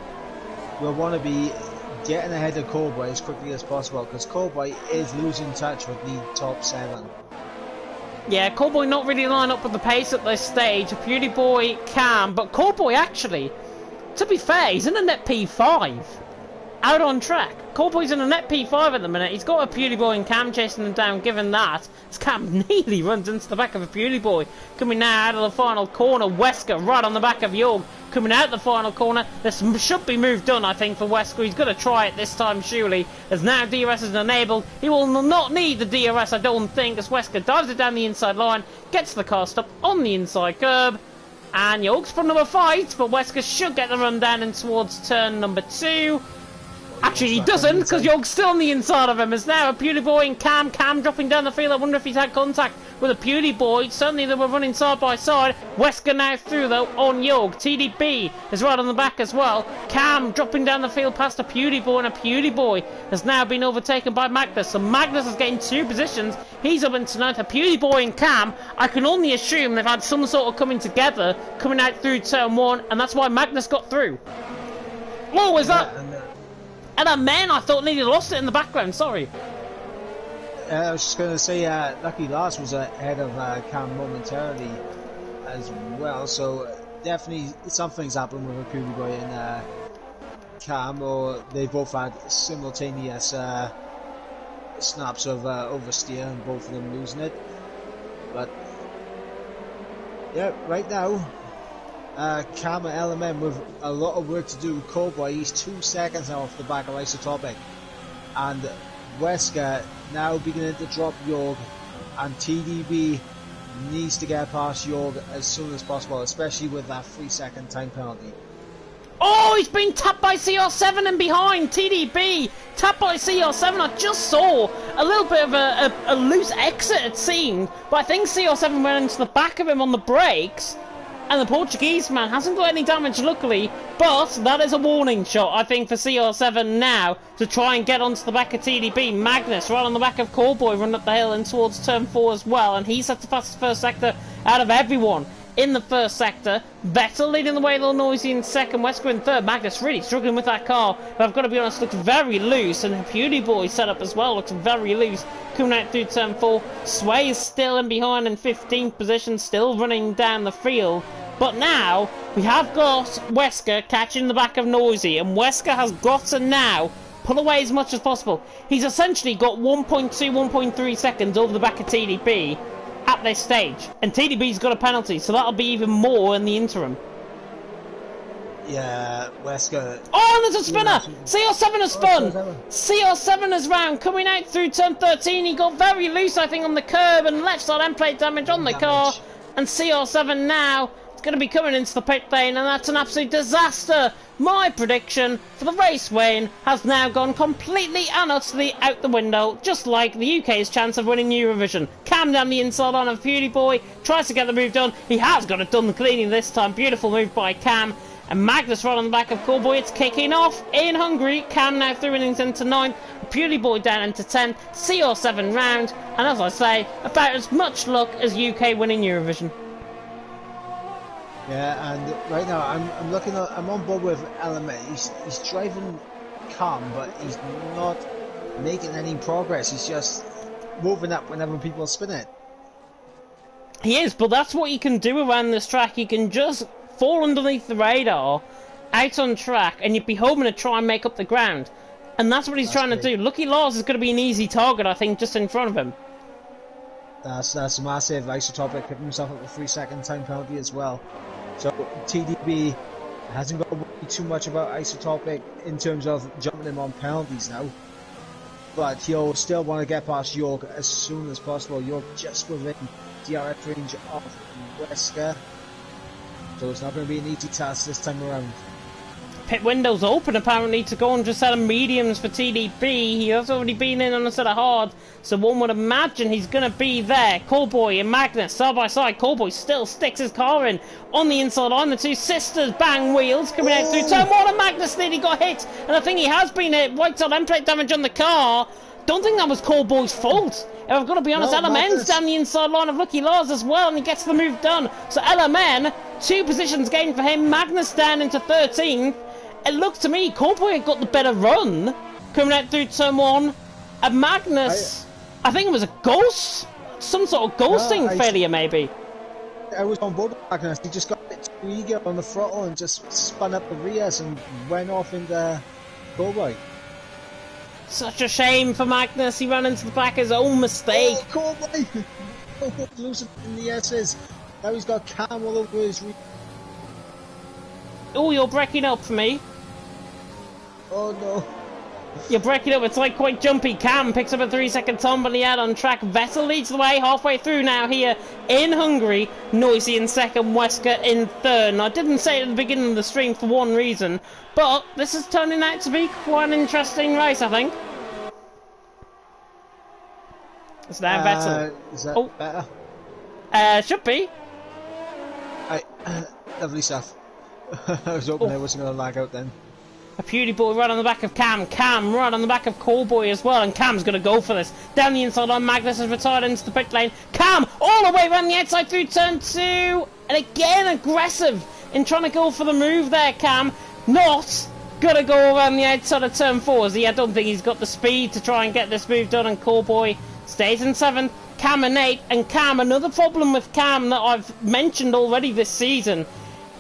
Speaker 2: will want to be getting ahead of Cowboy as quickly as possible, because Cowboy is losing touch with the top 7.
Speaker 1: Yeah, Cowboy not really line up with the pace at this stage. Pewdie Boy, Cam, but Cowboy actually, to be fair, he's in a net P5. Out on track. Cowboy's in a net P5 at the minute. He's got a Pewdie Boy and Cam chasing him down. Given that, as Cam nearly runs into the back of a Pewdie Boy. Coming now out of the final corner, Wesker right on the back of Jorg. Coming out the final corner. This should be move done, I think, for Wesker. He's going to try it this time, surely. As now DRS is enabled. He will not need the DRS, I don't think, as Wesker dives it down the inside line. Gets the car stopped on the inside curb. And Jorg's for number 5, but Wesker should get the run down and towards turn number 2. Actually, he doesn't, because Jorg's still on the inside of him. As now a Pewdie Boy and Cam dropping down the field. I wonder if he's had contact with a Pewdie Boy. Certainly they were running side by side. Wesker now through, though, on Jorg. TDB is right on the back as well. Cam dropping down the field past a Pewdie Boy, and a Pewdie Boy has now been overtaken by Magnus. So Magnus is getting 2 positions. He's up into 9th. A Pewdie Boy and Cam, I can only assume they've had some sort of coming together, coming out through turn 1, and that's why Magnus got through. Oh, is that... And that man, I thought nearly lost it in the background, sorry.
Speaker 2: I was just going to say, Lucky Last was ahead of Cam momentarily as well, so definitely something's happened with a Pewdie Boy and Cam, or they both had simultaneous snaps of oversteer and both of them losing it. But, yeah, right now, Cam and LMN with a lot of work to do. Cowboy, he's 2 seconds now off the back of Isotopic, and Wesker now beginning to drop Jorg, and TDB needs to get past Jorg as soon as possible, especially with that 3-second time penalty.
Speaker 1: Oh, he's been tapped by CR7 and behind. TDB tapped by CR7. I just saw a little bit of a loose exit, it seemed, but I think CR7 went into the back of him on the brakes. And the Portuguese man hasn't got any damage, luckily, but that is a warning shot, I think, for CR7 now to try and get onto the back of TDB. Magnus right on the back of Cowboy, run up the hill and towards turn 4 as well, and he's at the fastest first sector out of everyone in the first sector. Vettel leading the way, a little noisy in second, Wesker in third. Magnus really struggling with that car, but I've got to be honest, looks very loose, and the Pewdie Boy setup as well looks very loose. Coming out through turn 4, Sway is still in behind in 15th position, still running down the field. But now, we have got Wesker catching the back of Noisy, and Wesker has got to now pull away as much as possible. He's essentially got 1.2, 1.3 seconds over the back of TDB at this stage. And TDB's got a penalty, so that'll be even more in the interim.
Speaker 2: Yeah, Wesker...
Speaker 1: Oh, and there's a spinner! CR7 has spun! CR7 is round, coming out through turn 13. He got very loose, I think, on the curb, and left side end plate damage on the car. And CR7 now... It's going to be coming into the pit lane, and that's an absolute disaster. My prediction for the race win has now gone completely and utterly out the window, just like the UK's chance of winning Eurovision. Cam down the inside on of Pewdie Boy, tries to get the move done. He has got it done cleanly this time. Beautiful move by Cam. And Magnus right on the back of Cowboy. It's kicking off in Hungary. Cam now through innings into 9th. Pewdie Boy down into 10th. CR7 round. And as I say, about as much luck as UK winning Eurovision.
Speaker 2: Yeah, and right now I'm looking at, I'm on board with Element. He's driving calm, but he's not making any progress. He's just moving up whenever people spin it.
Speaker 1: He is, but that's what he can do around this track. He can just fall underneath the radar, out on track, and you'd be hoping to try and make up the ground. And that's what he's trying to do. Lucky Laws is going to be an easy target, I think, just in front of him.
Speaker 2: That's massive. Isotopic picking himself up a 3-second time penalty as well. So TDB hasn't got to worry too much about Isotopic in terms of jumping him on penalties now. But he'll still want to get past York as soon as possible. York just within DRS range of Wesker. So it's not going to be an easy task this time around.
Speaker 1: Pit window's open apparently to go on to a set of mediums for TDB. He has already been in on a set of hard, so one would imagine he's going to be there. Callboy and Magnus side by side. Callboy still sticks his car in on the inside line. The two sisters bang wheels coming out through turn one, and Magnus nearly got hit. And I think he has been hit. White on end plate damage on the car. Don't think that was Callboy's fault. If I've got to be honest, LMN's down the inside line of Lucky Laws as well, and he gets the move done. So LMN, 2 positions gained for him. Magnus down into 13th. It looked to me, Callboy had got the better run coming out through turn 1. And Magnus, I think it was a ghost, some sort of ghosting failure maybe.
Speaker 2: I was on board with Magnus. He just got a bit too eager on the throttle and just spun up the rears and went off into Callboy.
Speaker 1: Such a shame for Magnus. He ran into the back, his own mistake.
Speaker 2: Oh, Callboy! Losing in the S's. Now he's got Cam all over his rear.
Speaker 1: Oh, you're breaking up for me.
Speaker 2: Oh no.
Speaker 1: You're breaking up, it's like quite jumpy. Cam picks up a 3-second time on the out on track. Vettel leads the way halfway through now here in Hungary. Noisy in second, Wesker in third. And I didn't say it at the beginning of the stream for one reason, but this is turning out to be quite an interesting race, I think. It's now Vettel.
Speaker 2: Is that better?
Speaker 1: Should be.
Speaker 2: Lovely stuff. I was hoping I wasn't going to lag out then.
Speaker 1: A Pewdie boy right on the back of Cam. Cam right on the back of Callboy as well. And Cam's going to go for this. Down the inside line, Magnus has retired into the pit lane. Cam all the way around the outside through turn 2. And again, aggressive in trying to go for the move there, Cam. Not going to go around the outside of turn 4. I don't think he's got the speed to try and get this move done. And Callboy stays in 7th. Cam in 8th. And Cam, another problem with Cam that I've mentioned already this season.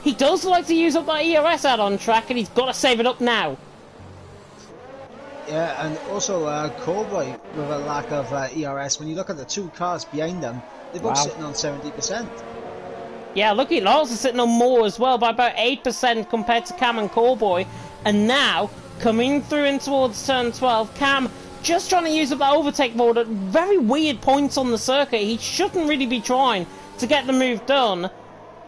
Speaker 1: He does like to use up that ERS out on track, and he's got to save it up now.
Speaker 2: Yeah, and also Callboy with a lack of ERS. When you look at the 2 cars behind them, they're both sitting on 70%.
Speaker 1: Yeah, Lucky Laws is sitting on more as well, by about 8% compared to Cam and Callboy. And now, coming through in towards turn 12, Cam just trying to use up that overtake mode at very weird points on the circuit. He shouldn't really be trying to get the move done.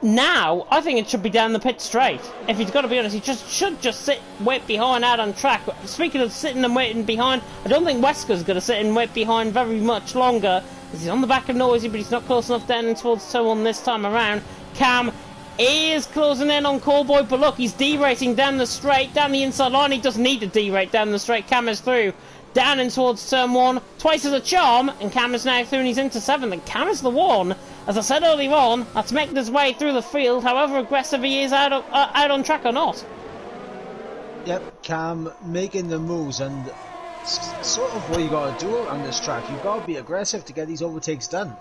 Speaker 1: Now, I think it should be down the pit straight. If he's got to be honest, he should just sit, wait behind out on track. Speaking of sitting and waiting behind, I don't think Wesker's going to sit and wait behind very much longer. He's on the back of Noisy, but he's not close enough down towards turn 1 this time around. Cam is closing in on Callboy, but look, he's derating down the straight, down the inside line. He doesn't need to derate down the straight. Cam is through. Down in towards turn 1, twice as a charm, and Cam is now through and he's into 7th, and Cam is the one, as I said earlier on, that's making his way through the field, however aggressive he is out on track or not.
Speaker 2: Yep, Cam making the moves, and sort of what you got to do on this track. You've got to be aggressive to get these overtakes done.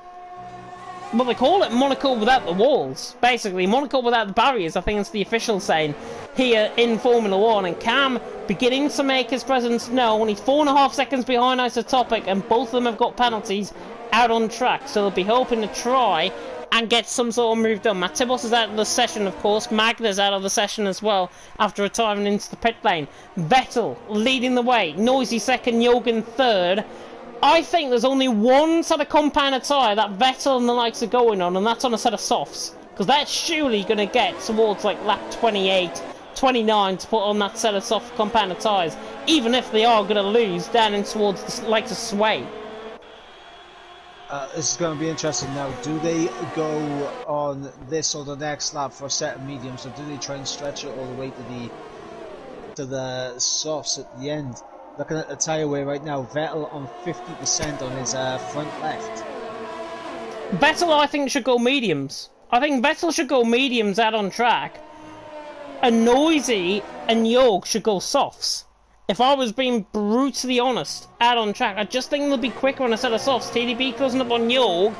Speaker 1: Well, they call it Monaco without the walls. Basically, Monaco without the barriers, I think it's the official saying here in Formula 1. And Cam beginning to make his presence known. He's 4.5 seconds behind Isotopic, and both of them have got penalties out on track. So they'll be hoping to try and get some sort of move done. Matibos is out of the session, of course. Magna's out of the session as well after retiring into the pit lane. Vettel leading the way. Noisy second, Jorgen third. I think there's only one set of compounder tyre that Vettel and the likes are going on, and that's on a set of softs. Because that's surely going to get towards like lap 28, 29 to put on that set of soft compounder tyres, even if they are going to lose down in towards the likes of Sway.
Speaker 2: This is going to be interesting now. Do they go on this or the next lap for a set of mediums, or do they try and stretch it all the way to the softs at the end? Looking at the tyre weigh right now, Vettel on 50% on his front left.
Speaker 1: Vettel, I think, should go mediums. I think Vettel should go mediums out on track, and Noisy and Jorg should go softs. If I was being brutally honest, out on track, I just think they'll be quicker on a set of softs. TDB closing up on Jorg,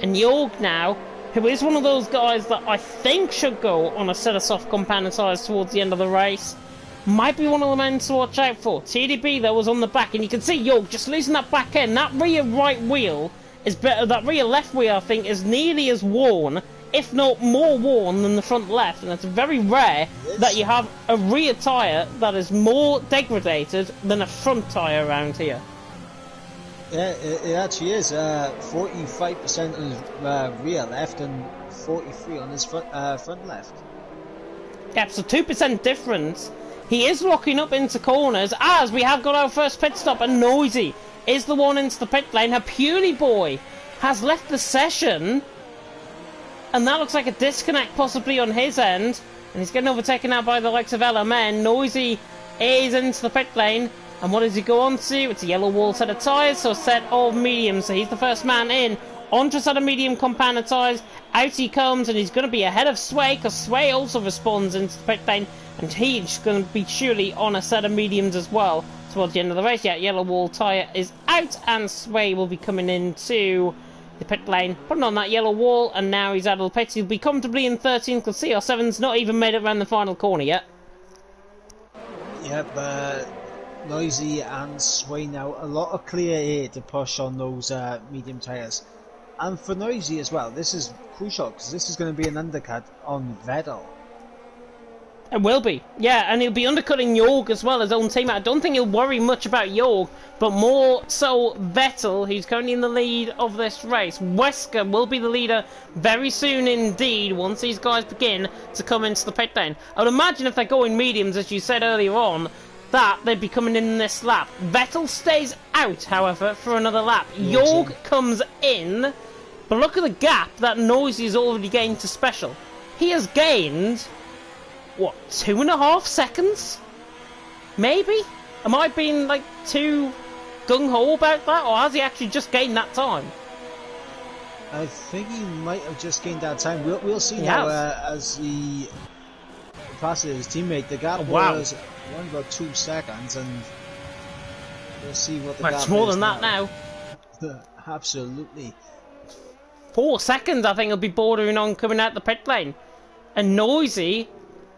Speaker 1: and Jorg now, who is one of those guys that I think should go on a set of soft compound tyres towards the end of the race, might be one of the men to watch out for. TDB though was on the back, and you can see Jorg just losing that back end. That rear right wheel is better. That rear left wheel, I think, is nearly as worn, if not more worn, than the front left, and it's very rare that you have a rear tyre that is more degraded than a front tyre around here.
Speaker 2: Yeah, it actually is. 45% on his rear left and 43 on his front left.
Speaker 1: Yep, so 2% difference. He is locking up into corners as we have got our first pit stop, and Noisy is the one into the pit lane. A Purely Boy has left the session, and that looks like a disconnect possibly on his end, and he's getting overtaken now by the likes of LMN. Noisy is into the pit lane, and what does he go on to? It's a yellow wall set of tyres, so a set of mediums, so he's the first man in. Onto a set of medium compounder tyres, out he comes, and he's going to be ahead of Sway, because Sway also responds into the pit lane, and he's going to be surely on a set of mediums as well towards the end of the race. Yeah, yellow wall tyre is out, and Sway will be coming into the pit lane, putting on that yellow wall, and now he's out of the pit. He'll be comfortably in 13th, because CR7's not even made it around the final corner yet.
Speaker 2: Yep, Noisy and Sway now, a lot of clear air to push on those medium tyres. And for Noisy as well, this is crucial, because this is going to be an undercut on Vettel.
Speaker 1: It will be, yeah, and he'll be undercutting Jorg as well, his own teammate. I don't think he'll worry much about Jorg, but more so Vettel, who's currently in the lead of this race. Wesker will be the leader very soon indeed, once these guys begin to come into the pit lane. I would imagine if they're going mediums, as you said earlier on, that they'd be coming in this lap. Vettel stays out, however, for another lap. Jorg comes in, but look at the gap that Noisy's already gained to special. He has gained, what, 2.5 seconds? Maybe? Am I being, like, too gung-ho about that, or has he actually just gained that time?
Speaker 2: I think he might have just gained that time. We'll see now as he passes his teammate. The gap was around about 2 seconds, and we'll see what the gap is.
Speaker 1: It's more than that now.
Speaker 2: Absolutely.
Speaker 1: 4 seconds, I think he'll be bordering on coming out the pit lane. And Noisy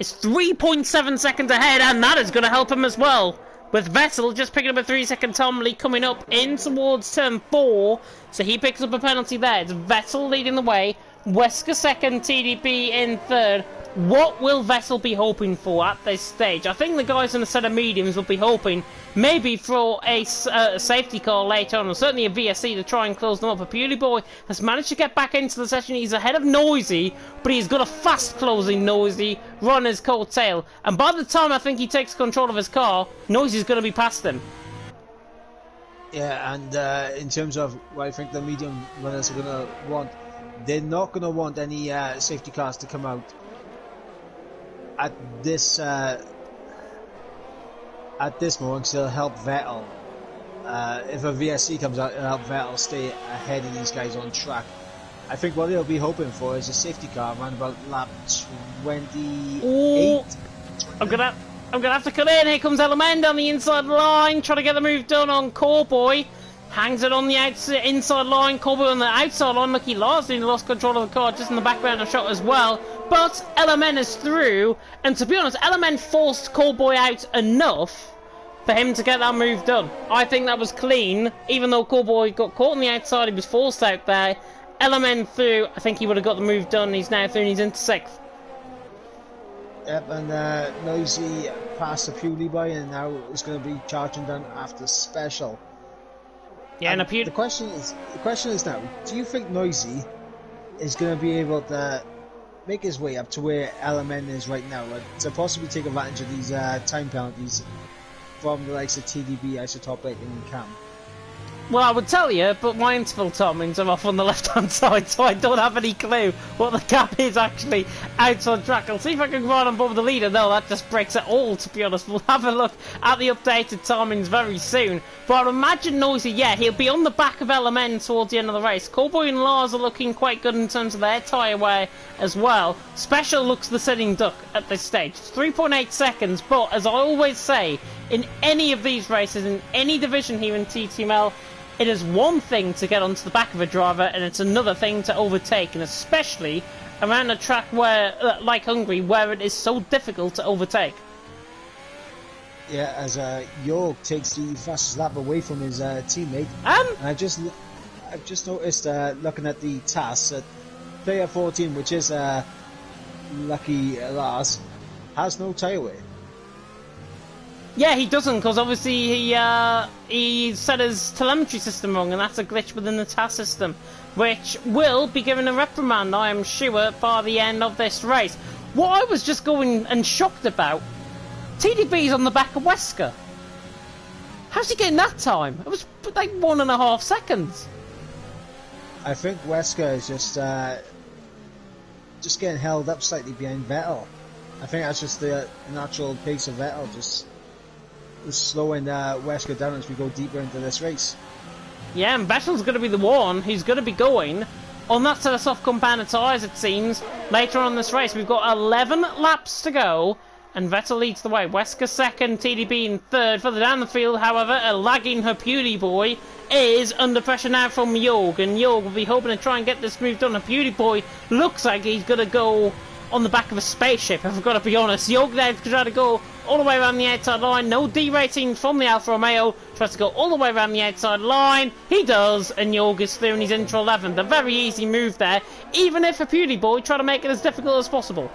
Speaker 1: is 3.7 seconds ahead, and that is going to help him as well. With Vettel just picking up a 3-second Tomley coming up in towards turn 4. So he picks up a penalty there. It's Vettel leading the way. Wesker second, TDB in third. What will Vettel be hoping for at this stage? I think the guys in a set of mediums will be hoping maybe for a safety car later on, or certainly a VSC to try and close them up. A Purely Boy has managed to get back into the session. He's ahead of Noisy, but he's got a fast closing Noisy run his coat tail. And by the time I think he takes control of his car, Noisy's going to be past him.
Speaker 2: Yeah, and in terms of what I think the medium runners are going to want, they're not going to want any safety cars to come out at this moment, to help Vettel. If a VSC comes out, it'll help Vettel stay ahead of these guys on track. I think what they'll be hoping for is a safety car around about lap 28.
Speaker 1: Ooh, I'm gonna have to cut in. Here comes LMN down the inside line, trying to get the move done on Cowboy. Hangs it on the inside line. Cowboy on the outside line. Look, he lost control of the car just in the background of shot as well. But LMN is through, and to be honest, LMN forced Cowboy out enough for him to get that move done. I think that was clean, even though Cowboy got caught on the outside, he was forced out there. LMN through, I think he would have got the move done. He's now through and he's into 6th.
Speaker 2: Yep, and Noisy passed the Purely Boy, and now is going to be charging down after special.
Speaker 1: Yeah, and
Speaker 2: the question is now, do you think Noisy is going to be able to make his way up to where LMN is right now, to possibly take advantage of these time penalties from the likes of TDB, Isotopic and Cam?
Speaker 1: Well, I would tell you, but my interval timings are off on the left-hand side, so I don't have any clue what the gap is actually outside track. I'll see if I can ride on board with the leader. No, that just breaks it all, to be honest. We'll have a look at the updated timings very soon. But I'd imagine Noisy, yeah, he'll be on the back of LMN towards the end of the race. Cowboy and Lars are looking quite good in terms of their tyre wear as well. Special looks the sitting duck at this stage. It's 3.8 seconds, but as I always say, in any of these races, in any division here in TTML, it is one thing to get onto the back of a driver, and it's another thing to overtake, and especially around a track where, like Hungary, where it is so difficult to overtake.
Speaker 2: Yeah, as Jorg takes the fastest lap away from his teammate. And I've just noticed, looking at the tasks, that player 14, which is Lucky Lars, has no tyre wear.
Speaker 1: Yeah, he doesn't, because obviously he set his telemetry system wrong, and that's a glitch within the task system, which will be given a reprimand, I am sure, by the end of this race. What I was just going and shocked about, TDB's on the back of Wesker. How's he getting that time? It was like 1.5 seconds.
Speaker 2: I think Wesker is just getting held up slightly behind Vettel. I think that's just the natural pace of Vettel, just slowing Wesker down as we go deeper into this race.
Speaker 1: Yeah, and Vettel's going to be the one who's going to be going on that set of soft compounded tyres, it seems, later on in this race. We've got 11 laps to go, and Vettel leads the way. Wesker second, TDB in third. Further down the field, however, a lagging Beauty Boy is under pressure now from Jorg, and Jorg will be hoping to try and get this move done. Beauty Boy looks like he's going to go on the back of a spaceship, if I've got to be honest. Jorg now tries to go all the way around the outside line. No derating from the Alfa Romeo. Tries to go all the way around the outside line. He does, and Jorg is through and he's into 11th. A very easy move there, even if a Beauty Boy tried to make it as difficult as possible.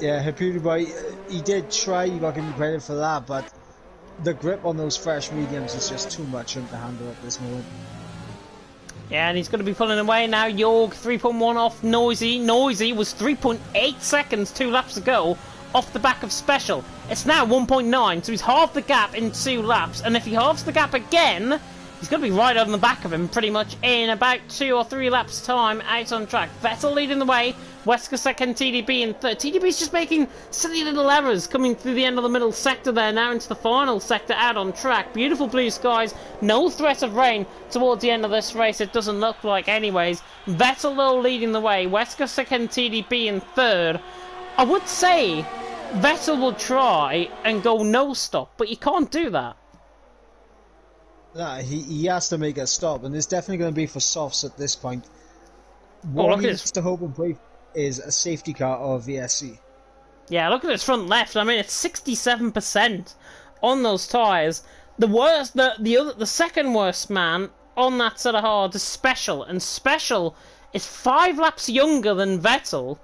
Speaker 2: Yeah, Beauty Boy, he did try, you got to give him credit for that, but the grip on those fresh mediums is just too much for him to handle at this moment.
Speaker 1: Yeah, and he's going to be pulling away now. Jorg 3.1 off Noisy. Noisy was 3.8 seconds 2 laps ago off the back of Special. It's now 1.9, so he's halved the gap in 2 laps. And if he halves the gap again, he's going to be right on the back of him pretty much in about 2 or 3 laps time out on track. Vettel leading the way. Wesker second, TDB in third. TDB's just making silly little errors coming through the end of the middle sector there, now into the final sector out on track. Beautiful blue skies, no threat of rain towards the end of this race, it doesn't look like anyways. Vettel though leading the way, Wesker second, TDB in third. I would say Vettel will try and go no stop, but you can't do that.
Speaker 2: No, he has to make a stop, and it's definitely going to be for softs at this point.
Speaker 1: What
Speaker 2: What he needs to hope and pray is a safety car or VSC.
Speaker 1: Yeah, look at his front left. I mean, it's 67% on those tyres. The worst, the second worst man on that set of hards is Special, and Special is 5 laps younger than Vettel,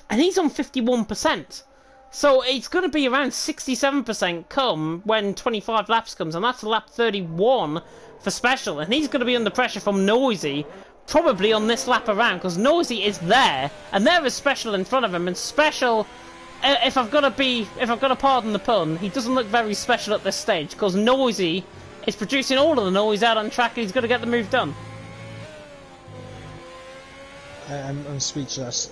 Speaker 1: and he's on 51%. So it's going to be around 67% come when 25 laps comes, and that's lap 31 for Special, and he's going to be under pressure from Noisy, probably on this lap around, because Noisy is there, and there is Special in front of him, and Special, if I've got to pardon the pun, he doesn't look very special at this stage, because Noisy is producing all of the noise out on track, and he's got to get the move done.
Speaker 2: I'm speechless.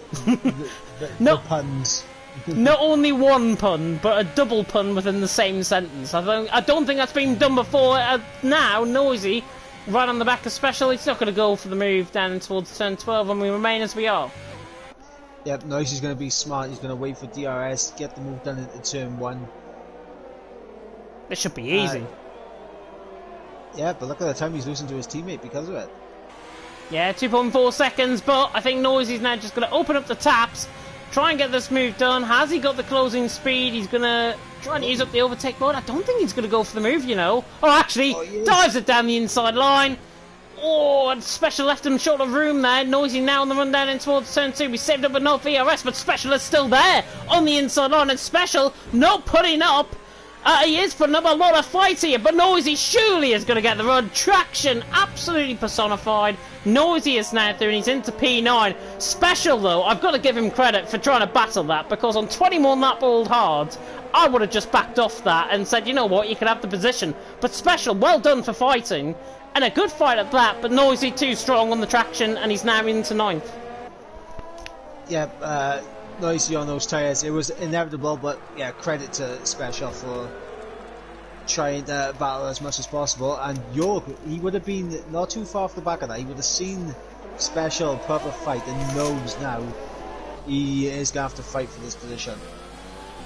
Speaker 1: No.
Speaker 2: The puns.
Speaker 1: Not only one pun, but a double pun within the same sentence. I don't think that's been done before. Now, Noisy, right on the back of Special, he's not going to go for the move down towards turn 12, and we remain as we are.
Speaker 2: Yep, Noisy's going to be smart. He's going to wait for DRS, get the move done into turn 1.
Speaker 1: It should be easy.
Speaker 2: Yeah, but look at the time he's losing to his teammate because of it.
Speaker 1: Yeah, 2.4 seconds, but I think Noisy's now just going to open up the taps, try and get this move done. Has he got the closing speed? He's going to try and use up the overtake mode. I don't think he's going to go for the move, you know. Oh, actually, dives it down the inside line. Oh, and Special left him short of room there. Noisy now on the run down in towards turn 2. We saved up with no VRS, but Special is still there on the inside line. And Special not putting up He is putting up a lot of fight here, but Noisy surely is going to get the run. Traction absolutely personified. Noisy is now through and he's into P9. Special though, I've got to give him credit for trying to battle that, because on 21 lap old hards, I would have just backed off that and said, you know what, you can have the position. But Special, well done for fighting, and a good fight at that, but Noisy too strong on the traction and he's now into 9th.
Speaker 2: Yeah, Noisy on those tyres. It was inevitable, but yeah, credit to Special for trying to battle as much as possible. And York, he would have been not too far off the back of that. He would have seen Special put up a fight and knows now he is going to have to fight for this position.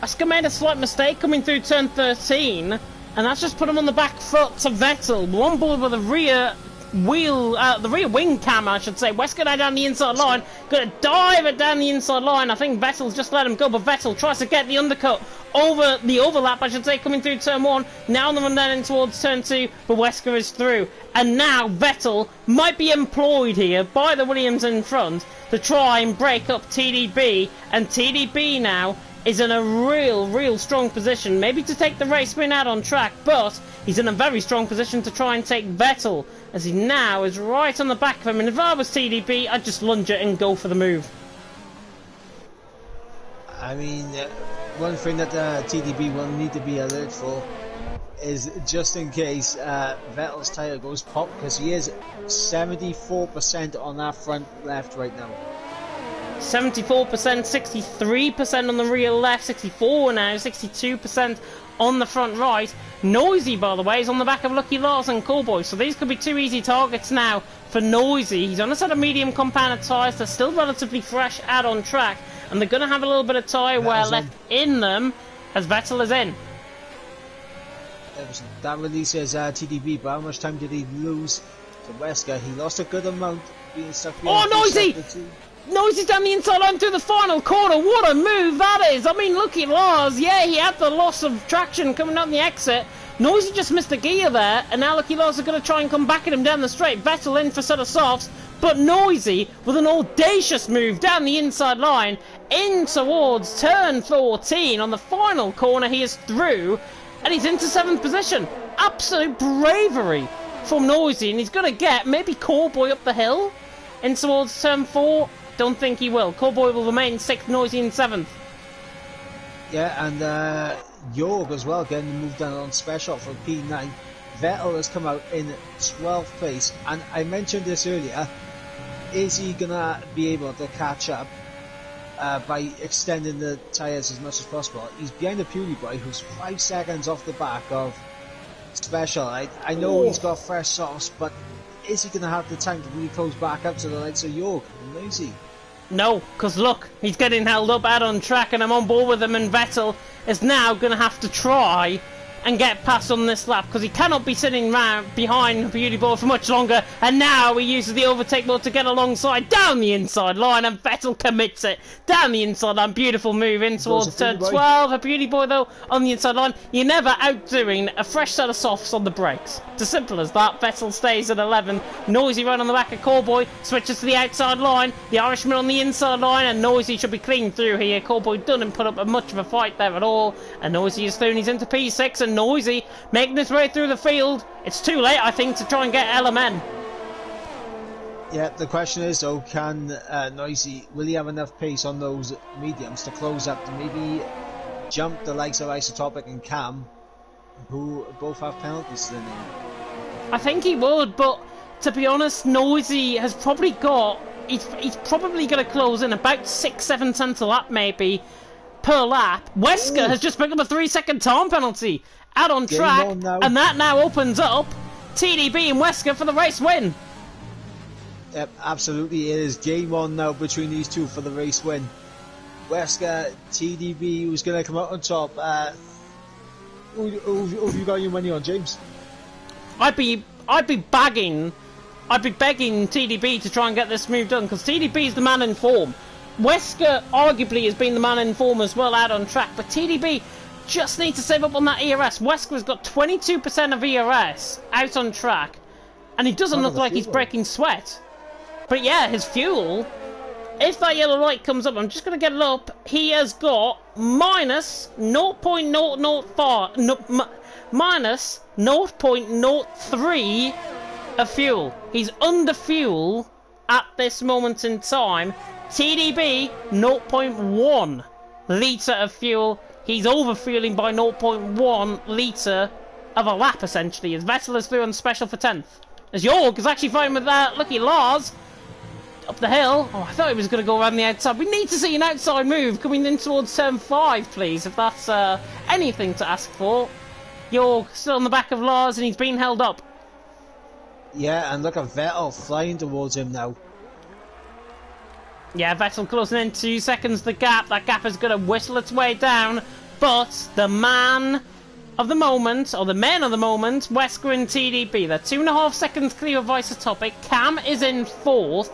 Speaker 1: Oscar made a slight mistake coming through turn 13, and that's just put him on the back foot to Vettel. One bullet with a rear wheel, the rear wing cam, I should say. Wesker now down the inside line, gonna dive it down the inside line. I think Vettel's just let him go, but Vettel tries to get the undercut over the overlap, I should say, coming through turn 1. Now on the run down in towards turn 2, but Wesker is through. And now Vettel might be employed here by the Williams in front to try and break up TDB, and TDB now is in a real strong position, maybe to take the race win out on track, but he's in a very strong position to try and take Vettel, as he now is right on the back of him. And if I was TDB, I'd just lunge it and go for the move.
Speaker 2: I mean, one thing that TDB will need to be alert for is just in case Vettel's tyre goes pop, because he is 74% on that front left right now.
Speaker 1: 74%, 63% on the rear left, 64 now, 62% on the front right. Noisy, by the way, is on the back of Lucky Lars and Callboy, so these could be two easy targets now for Noisy. He's on a set of medium compounded tyres. They're still relatively fresh out on track, and they're going to have a little bit of tyre wear left in them as Vettel is in.
Speaker 2: That releases TDB, but how much time did he lose to Wesker? He lost a good amount being stuck behind.
Speaker 1: Oh, Noisy! Noisy's down the inside line through the final corner. What a move that is. I mean, Lucky Lars, yeah, he had the loss of traction coming down the exit. Noisy just missed a gear there, and now Lucky Lars are going to try and come back at him down the straight. Vettel in for set of softs, but Noisy with an audacious move down the inside line in towards turn 14. On the final corner, he is through, and he's into 7th position. Absolute bravery from Noisy, and he's going to get maybe Callboy up the hill in towards turn 4. Don't think he will. Callboy will remain 6th, Noisy in 7th.
Speaker 2: Yeah, and Jorg as well getting moved down on Special for P9. Vettel has come out in 12th place, and I mentioned this earlier. Is he gonna be able to catch up by extending the tyres as much as possible? He's behind the Pewdie Boy, who's 5 seconds off the back of Special. I know he's got fresh softs, but is he going to have the time to really close back up to the likes of York and Noisy?
Speaker 1: No, because look, he's getting held up out on track, and I'm on board with him, and Vettel is now going to have to try and get past on this lap, because he cannot be sitting round behind Beauty Boy for much longer. And now he uses the overtake mode to get alongside down the inside line, and Vettel commits it down the inside line. Beautiful move in towards turn 12. A Beauty Boy though on the inside line. You're never outdoing a fresh set of softs on the brakes. It's as simple as that. Vettel stays at 11. Noisy right on the back of Callboy, switches to the outside line. The Irishman on the inside line, and Noisy should be clean through here. Callboy doesn't put up much of a fight there at all, and Noisy is through, and he's into P6. And Noisy making his way through the field. It's too late, I think, to try and get LMN.
Speaker 2: Yeah, the question is though, can Noisy, will he have enough pace on those mediums to close up to maybe jump the likes of Isotopic and Cam, who both have penalties in them?
Speaker 1: I think he would, but to be honest, Noisy has probably got, he's probably going to close in about 6-7 cents a lap maybe per lap. Wesker has just picked up a 3-second time penalty out on track, and that now opens up TDB and Wesker for the race win.
Speaker 2: Yep, absolutely, it is game on now between these two for the race win. Wesker, TDB, who's going to come out on top. Who have you got your money on, James?
Speaker 1: I'd be begging TDB to try and get this move done, because TDB is the man in form. Wesker arguably has been the man in form as well out on track, but TDB just needs to save up on that ERS. Wesker's got 22% of ERS out on track, and he doesn't look like he's breaking sweat. But yeah, his fuel, if that yellow light comes up, I'm just going to get it up, he has got minus 0.005, minus 0.03 of fuel. He's under fuel at this moment in time. TDB, 0.1 litre of fuel. He's overfueling by 0.1 litre of a lap, essentially, as Vettel is through on special for 10th. As Jorg is actually fighting with lucky Lars up the hill. Oh, I thought he was going to go around the outside. We need to see an outside move coming in towards turn 5, please, if that's anything to ask for. Jorg still on the back of Lars, and he's being held up.
Speaker 2: Yeah, and look at Vettel flying towards him now.
Speaker 1: Yeah, Vettel closing in 2 seconds the gap. That gap is going to whistle its way down. But the man of the moment, or the men of the moment, Wesker and TDB. They're 2.5 seconds clear of Isotopic. Cam is in 4th.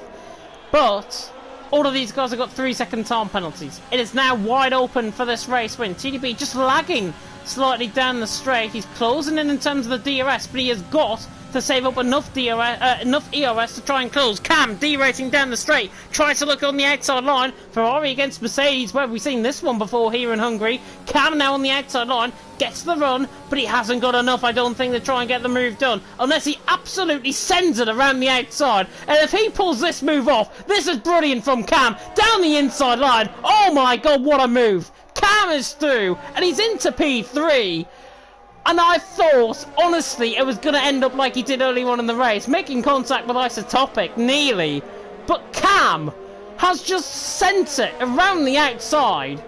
Speaker 1: But all of these guys have got 3-second time penalties. It is now wide open for this race win. TDB just lagging slightly down the straight. He's closing in terms of the DRS, but he has got to save up enough ERS to try and close. Cam deracing down the straight, tries to look on the outside line. Ferrari against Mercedes, where we've seen this one before here in Hungary. Cam now on the outside line, gets the run, but he hasn't got enough, I don't think, to try and get the move done, unless he absolutely sends it around the outside. And if he pulls this move off, this is brilliant from Cam, down the inside line. Oh my god, what a move. Cam is through, and he's into P3. And I thought, honestly, it was going to end up like he did early on in the race, making contact with Isotopic, nearly. But Cam has just sent it around the outside.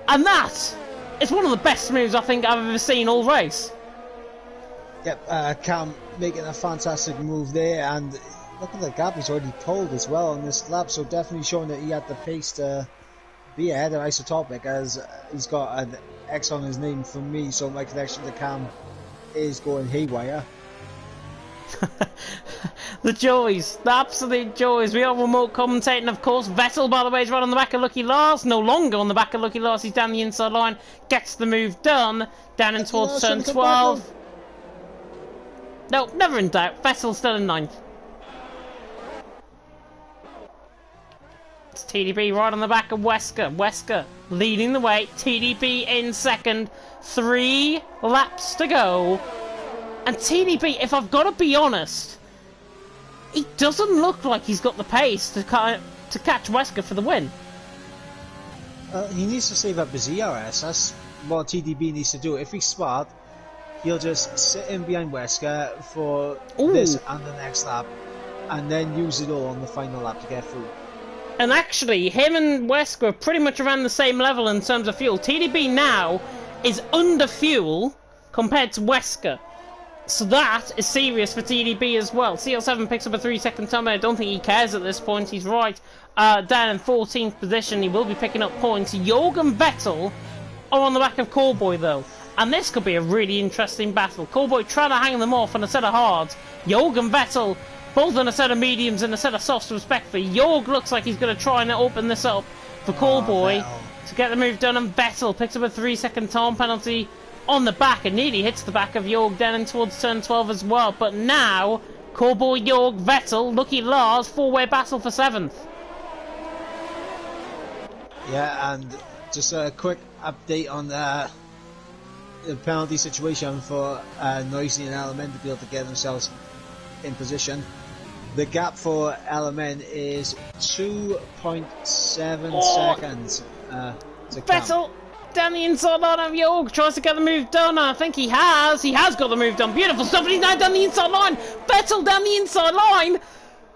Speaker 1: And that is one of the best moves I think I've ever seen all race.
Speaker 2: Yep, Cam making a fantastic move there. And look at the gap he's already pulled as well on this lap. So definitely showing that he had the pace to be ahead of Isotopic, as he's got an X on his name from me, so my connection to Cam is going haywire.
Speaker 1: The joys, the absolute joys. We are remote commentating, of course. Vettel, by the way, is right on the back of Lucky Lars. No longer on the back of Lucky Lars. He's down the inside line, gets the move done, down in towards turn 12. No, never in doubt. Vettel's still in 9th. It's TDB right on the back of Wesker. Wesker leading the way. TDB in 2nd. 3 laps to go. And TDB, if I've got to be honest, he doesn't look like he's got the pace to catch Wesker for the win.
Speaker 2: He needs to save up his ERS. That's what TDB needs to do. If he's smart, he'll just sit in behind Wesker for this and the next lap, and then use it all on the final lap to get through.
Speaker 1: And actually, him and Wesker are pretty much around the same level in terms of fuel. TDB now is under fuel compared to Wesker. So that is serious for TDB as well. CL7 picks up a 3-second time. I don't think he cares at this point. He's right down in 14th position. He will be picking up points. Jorg and Vettel are on the back of Callboy though. And this could be a really interesting battle. Callboy trying to hang them off on a set of hards. Jorg and Vettel both on a set of mediums and a set of softs respectively. Jorg looks like he's going to try and open this up for Callboy to get the move done, and Vettel picks up a 3-second time penalty on the back and nearly hits the back of Jorg down in towards turn 12 as well. But now, Callboy, Jorg, Vettel, Lucky Lars, 4-way battle for 7th.
Speaker 2: Yeah, and just a quick update on the penalty situation for Noisy and Element to be able to get themselves in position. The gap for Element is 2.7 seconds to
Speaker 1: Vettel down the inside line of Jorg, tries to get the move done. I think he has got the move done. Beautiful stuff, and he's now down the inside line. Vettel down the inside line,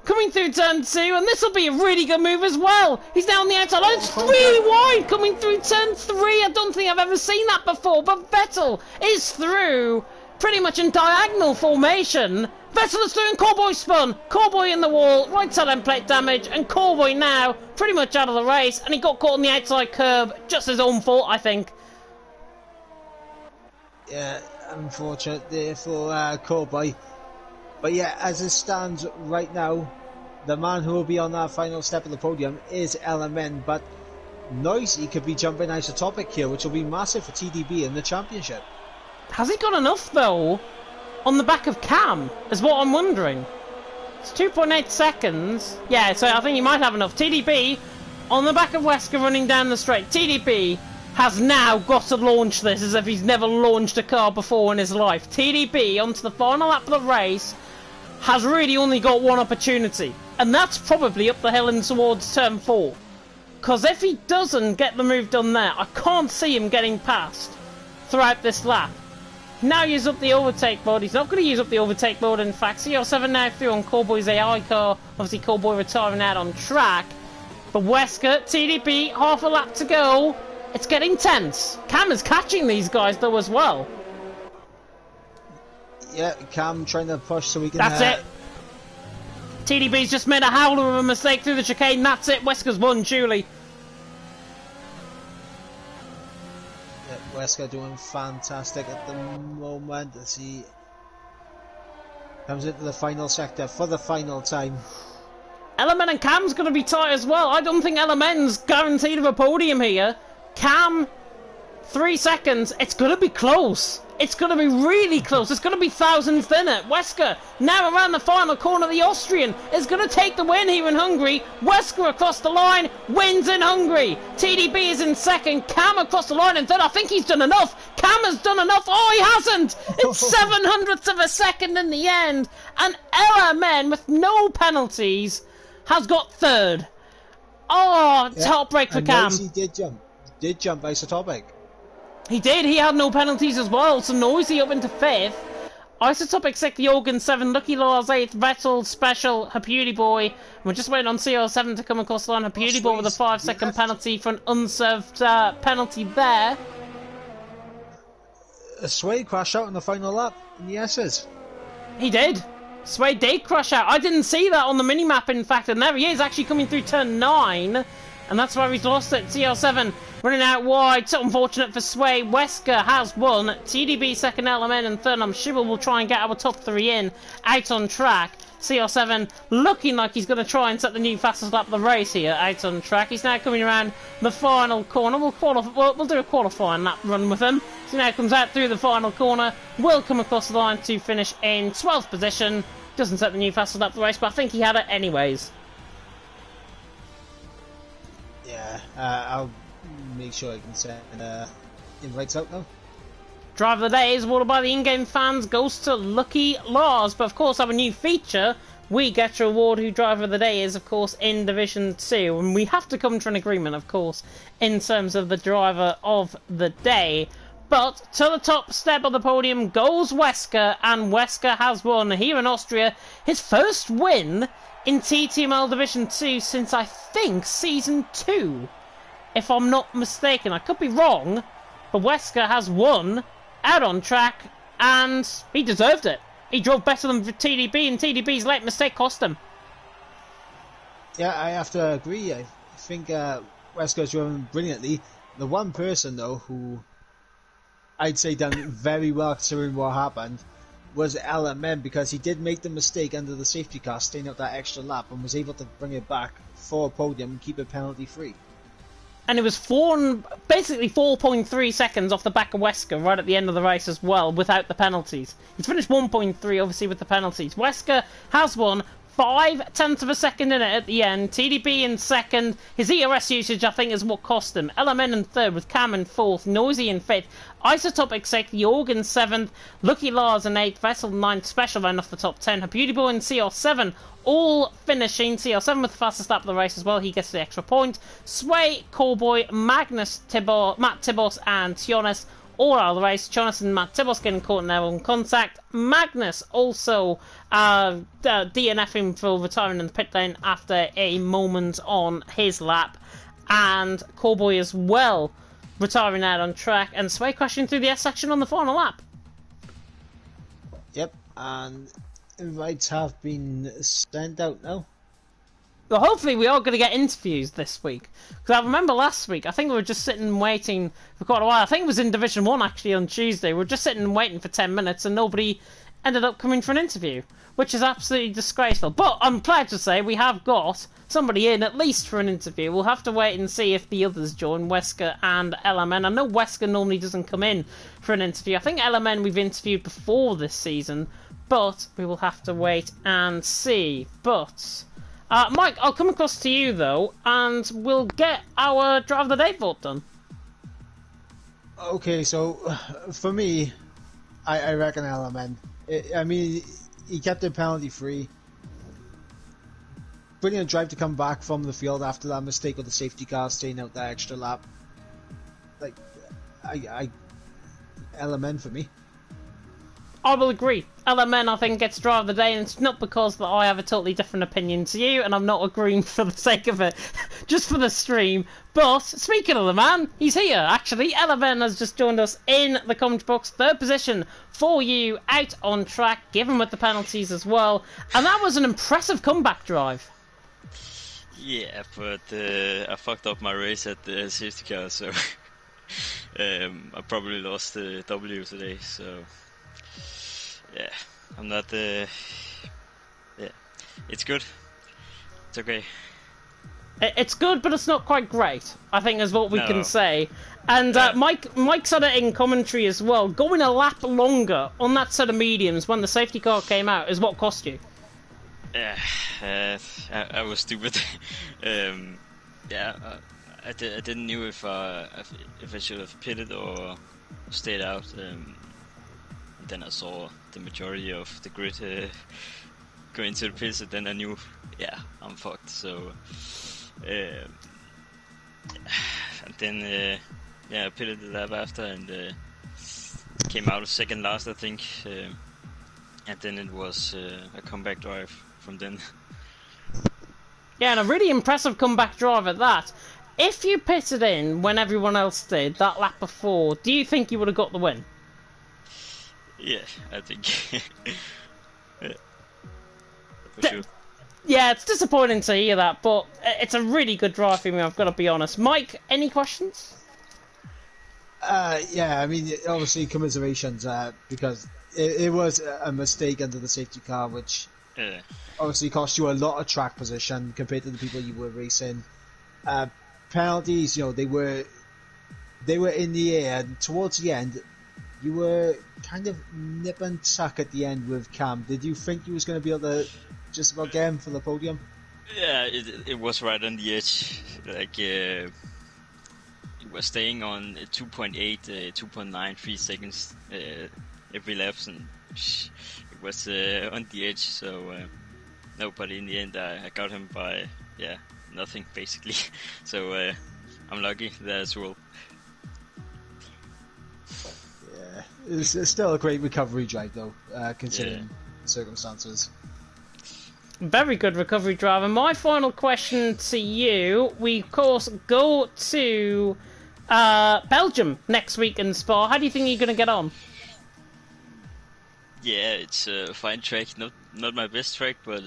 Speaker 1: coming through turn 2, and this will be a really good move as well. He's down the outside line, it's really wide, coming through turn 3. I don't think I've ever seen that before, but Vettel is through pretty much in diagonal formation. Vettel is through and Callboy spun. Callboy in the wall, right side end plate damage, and Callboy now pretty much out of the race, and he got caught on the outside curb, just his own fault, I think.
Speaker 2: Yeah, unfortunate there for Callboy. But yeah, as it stands right now, the man who will be on that final step of the podium is Element, but Noisy could be jumping Isotopic here, which will be massive for TDB in the championship.
Speaker 1: Has he got enough though on the back of Cam, is what I'm wondering. It's 2.8 seconds. Yeah, so I think he might have enough. TDB on the back of Wesker running down the straight. TDB has now got to launch this as if he's never launched a car before in his life. TDB onto the final lap of the race has really only got one opportunity, and that's probably up the hill and towards turn 4. Because if he doesn't get the move done there, I can't see him getting past throughout this lap. Now use up the overtake mode. He's not going to use up the overtake mode, in fact. CR7 now through on Callboy's AI car. Obviously Callboy retiring out on track. But Wesker, TDB, half a lap to go. It's getting tense. Cam is catching these guys though as well.
Speaker 2: Yeah, Cam trying to push so we can...
Speaker 1: That's it. TDB's just made a howler of a mistake through the chicane. That's it. Wesker's won, Julie.
Speaker 2: Yeah, Wesker doing fantastic at the moment as he comes into the final sector for the final time.
Speaker 1: Element and Cam's going to be tight as well. I don't think Element's guaranteed of a podium here. Cam, 3 seconds. It's going to be close. It's going to be really close. It's going to be thousandths in it. Wesker, now around the final corner, the Austrian is going to take the win here in Hungary. Wesker across the line, wins in Hungary. TDB is in second. Cam across the line in third. I think he's done enough. Cam has done enough. Oh, he hasn't. It's 700ths of a second in the end. And LMN, with no penalties, has got third. Oh, it's heartbreak for Cam.
Speaker 2: He did jump isotopic.
Speaker 1: He did, he had no penalties as well, so Noisy up into 5th. Isotopic 6th, Jorgen 7, Lucky Laws 8th, Vettel, Special, Haputi Boy. And we're just waiting on CR7 to come across the line. Haputi Boy with a 5-second penalty for an unserved penalty there.
Speaker 2: Sway crashed out in the final lap in the S's.
Speaker 1: He did. Sway did crash out. I didn't see that on the minimap, in fact, and there he is actually coming through turn 9. And that's where he's lost it. CR7 running out wide. So unfortunate for Sway. Wesker has won. TDB second, LMN and third. I'm sure we'll try and get our top 3 in. Out on track. CR7 looking like he's going to try and set the new fastest lap of the race here. Out on track. He's now coming around the final corner. We'll do a qualifying lap run with him. So now comes out through the final corner. Will come across the line to finish in 12th position. Doesn't set the new fastest lap of the race, but I think he had it anyways.
Speaker 2: Yeah, I'll make sure I can send invites out now.
Speaker 1: Driver of the Day is awarded by the in-game fans, goes to Lucky Lars. But of course, our new feature, we get to award who Driver of the Day is, of course, in Division 2. And we have to come to an agreement, of course, in terms of the Driver of the Day. But to the top step of the podium goes Wesker, and Wesker has won here in Austria his first win in TTML Division 2 since, I think, Season 2. If I'm not mistaken. I could be wrong. But Wesker has won out on track, and he deserved it. He drove better than TDB, and TDB's late mistake cost him.
Speaker 2: Yeah, I have to agree. I think Wesker's driven brilliantly. The one person, though, who I'd say done very well considering what happened was LMM, because he did make the mistake under the safety car, staying out that extra lap, and was able to bring it back for a podium and keep it penalty free.
Speaker 1: And it was basically 4.3 seconds off the back of Wesker right at the end of the race as well, without the penalties. He's finished 1.3 obviously with the penalties. Wesker has won 0.5 of a second in it at the end. TDB in second. His ERS usage, I think, is what cost him. LMN in third, with Cam in fourth. Noisy in fifth. Isotopic sixth. Jorgen 7th. Lucky Lars in 8th. Vessel 9th. Special round off the top 10. Beauty Boy and CR7 all finishing. CR7 with the fastest lap of the race as well. He gets the extra point. Sway, Callboy, Magnus, Matt Tibos and Tiones all out of the race. Tiones and Matt Tibos getting caught in their own contact. Magnus also DNFing for retiring in the pit lane after a moment on his lap. And Callboy as well retiring out on track. And Sway crashing through the S section on the final lap.
Speaker 2: Yep, and invites have been sent out now.
Speaker 1: Well, hopefully we are going to get interviews this week. Because I remember last week, I think we were just sitting and waiting for quite a while. I think it was in Division 1 actually on Tuesday. We were just sitting and waiting for 10 minutes and nobody ended up coming for an interview. Which is absolutely disgraceful. But I'm proud to say we have got somebody in at least for an interview. We'll have to wait and see if the others join, Wesker and LMN. I know Wesker normally doesn't come in for an interview. I think LMN we've interviewed before this season. But we will have to wait and see. But Mike, I'll come across to you though, and we'll get our Drive of the Day vote done.
Speaker 2: Okay, so for me, I reckon LMN. I mean, he kept it penalty free. Brilliant drive to come back from the field after that mistake with the safety car, staying out that extra lap. Like, I LMN for me.
Speaker 1: I will agree. LMN, I think, gets driver of the day, and it's not because that I have a totally different opinion to you, and I'm not agreeing for the sake of it, just for the stream. But, speaking of the man, he's here, actually. LMN has just joined us in the comment box. Third position for you, out on track, given with the penalties as well. And that was an impressive comeback drive.
Speaker 3: Yeah, but I fucked up my race at the safety car, so I probably lost the W today, so... Yeah, I'm not. Yeah, it's good. It's okay.
Speaker 1: It's good, but it's not quite great, I think is what we can say. And Mike said it in commentary as well. Going a lap longer on that set of mediums when the safety car came out is what cost you.
Speaker 3: Yeah, I was stupid. Yeah, I didn't know if I should have pitted or stayed out. Then I saw the majority of the grid go into the pits, and then I knew, yeah, I'm fucked. So, and then yeah, I pitted the lap after and came out second last, I think. And then it was a comeback drive from then.
Speaker 1: Yeah, and a really impressive comeback drive at that. If you pitted in when everyone else did that lap before, do you think you would have got the win?
Speaker 3: Yeah, I think. Yeah, for sure.
Speaker 1: Yeah, it's disappointing to hear that, but it's a really good drive for me, I've got to be honest. Mike, any questions?
Speaker 2: Yeah, I mean, obviously commiserations, because it was a mistake under the safety car, which obviously cost you a lot of track position compared to the people you were racing. Penalties, you know, they were in the air, and towards the end, you were kind of nip and tuck at the end with Cam. Did you think you was going to be able to just about get him for the podium?
Speaker 3: Yeah, it was right on the edge. Like, it was staying on 2.8, 2.9, 3 seconds every lap, and it was on the edge. So, no, but in the end, I got him by, nothing, basically. So, I'm lucky there as well.
Speaker 2: It's still a great recovery drive, though, considering the circumstances.
Speaker 1: Very good recovery drive. And my final question to you, we of course go to Belgium next week in Spa. How do you think you're going to get on?
Speaker 3: Yeah, it's a fine track. Not my best track, but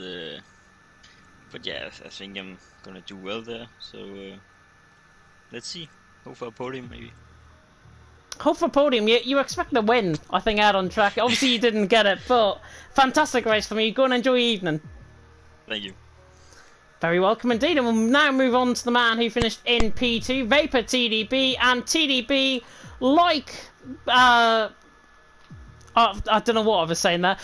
Speaker 3: yeah, I think I'm gonna do well there. So let's see. Hope for a podium, maybe.
Speaker 1: Hope for podium. You expect a win, I think, out on track. Obviously, you didn't get it, but fantastic race for me. Go and enjoy your evening.
Speaker 3: Thank you.
Speaker 1: Very welcome indeed. And we'll now move on to the man who finished in P2, Vapor TDB. And TDB, like... I don't know what I was saying there.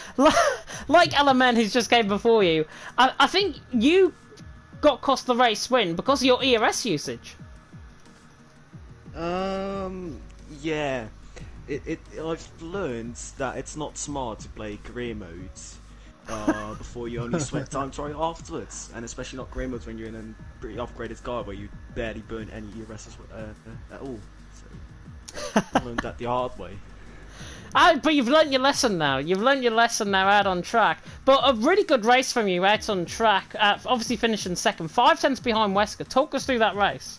Speaker 1: Like Element, who's just came before you, I think you got cost the race win because of your ERS usage.
Speaker 4: Yeah. I've learned that it's not smart to play career modes before you only sweat time trying afterwards, and especially not career modes when you're in a pretty upgraded car where you barely burn any ERS at all. So I learned that the hard way.
Speaker 1: But you've learnt your lesson now. You've learnt your lesson now out on track. But a really good race from you out on track. Obviously finishing second. 5 tenths behind Wesker. Talk us through that race.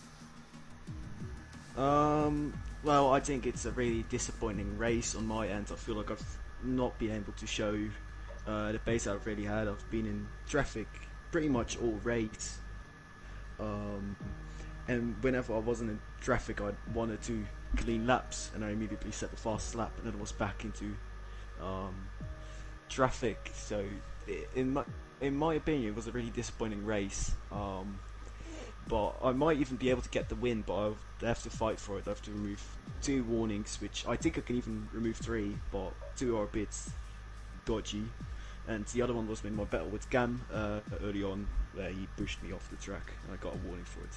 Speaker 4: Well, I think it's a really disappointing race on my end. I feel like I've not been able to show the pace I've really had. I've been in traffic pretty much all race. And whenever I wasn't in traffic, I wanted to clean laps, and I immediately set the fast lap, and then I was back into traffic. So, in my opinion, it was a really disappointing race. But I might even be able to get the win, but I'll have to fight for it. I have to remove 2 warnings, which I think I can even remove 3, but 2 are a bit dodgy. And the other one was in my battle with Gam early on, where he pushed me off the track, and I got a warning for it.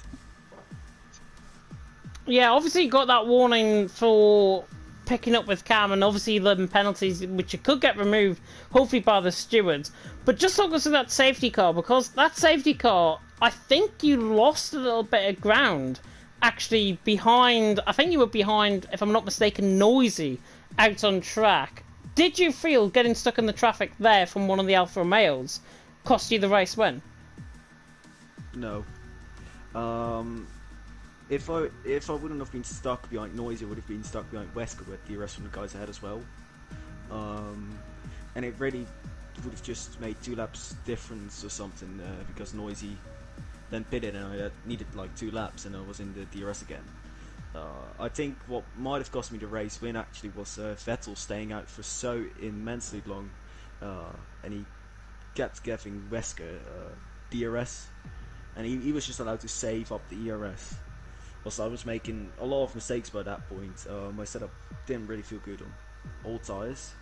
Speaker 1: Yeah, obviously you got that warning for picking up with Cam, and obviously the penalties, which you could get removed, hopefully by the stewards. But just talk us through that safety car, because that safety car, I think you lost a little bit of ground, actually behind, I think you were behind, if I'm not mistaken, Noisy, out on track. Did you feel getting stuck in the traffic there from one of the Alfa Romeos cost you the race win?
Speaker 4: No. If I wouldn't have been stuck behind Noisy, I would have been stuck behind Wesker with the rest of the guys ahead as well. And it really would have just made 2 laps difference or something, because Noisy then pitted and I needed like 2 laps and I was in the DRS again. I think what might have cost me the race win actually was Vettel staying out for so immensely long, and he kept giving Wesker DRS, and he was just allowed to save up the ERS. Also, I was making a lot of mistakes by that point. My setup didn't really feel good on all tyres,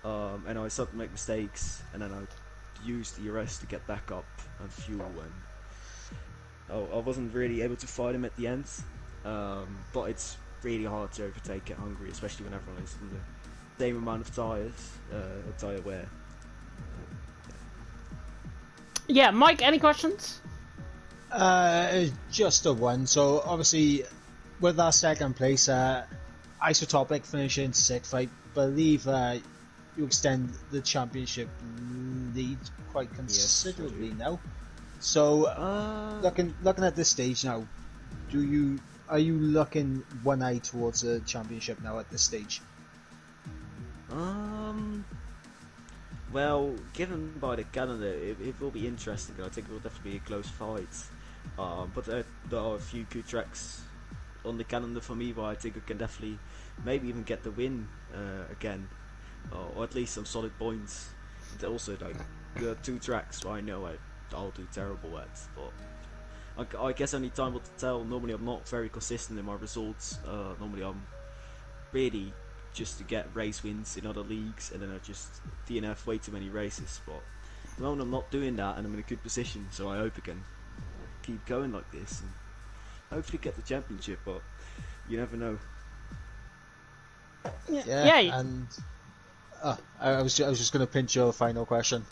Speaker 4: and I started to make mistakes, and then I used the ERS to get back up and fuel, and I wasn't really able to fight him at the end. But it's really hard to overtake at Hungary, especially when everyone is on the same amount of tyres, tyre wear.
Speaker 1: Yeah, Mike, any questions?
Speaker 2: Just a one. So obviously, with that second place, Isotopic finishing 6th, I believe you extend the championship lead quite considerably now. So looking at this stage now, are you looking one eye towards the championship now at this stage?
Speaker 4: Well, given by the calendar, it will be interesting. I think it will definitely be a close fight. But there are a few good tracks on the calendar for me where I think I can definitely maybe even get the win again, or at least some solid points. There also, like, there are 2 tracks where I know I'll do terrible at, but I guess only time will tell. Normally I'm not very consistent in my results. Normally I'm really just to get race wins in other leagues, and then I just DNF way too many races. But at the moment I'm not doing that, and I'm in a good position, so I hope I can keep going like this and hopefully get the championship, but you never know.
Speaker 2: Yeah. And I was just going to pinch your final question.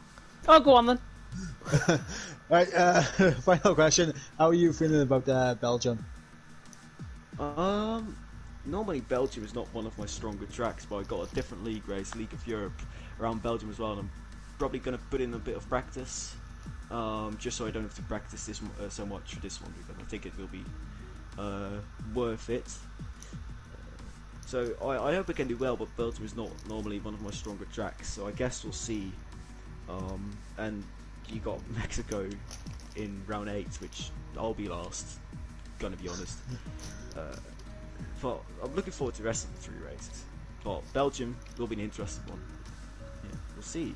Speaker 1: Oh, go on then.
Speaker 2: Right, final question. How are you feeling about Belgium?
Speaker 4: Normally Belgium is not one of my stronger tracks, but I got a different league race, League of Europe, around Belgium as well, and I'm probably going to put in a bit of practice, just so I don't have to practice this so much for this one, because I think it will be worth it. So I hope I can do well, but Belgium is not normally one of my stronger tracks, so I guess we'll see. And you got Mexico in round 8, which I'll be last, gonna be honest. But I'm looking forward to the rest of the 3 races. But Belgium will be an interesting one. Yeah, we'll see.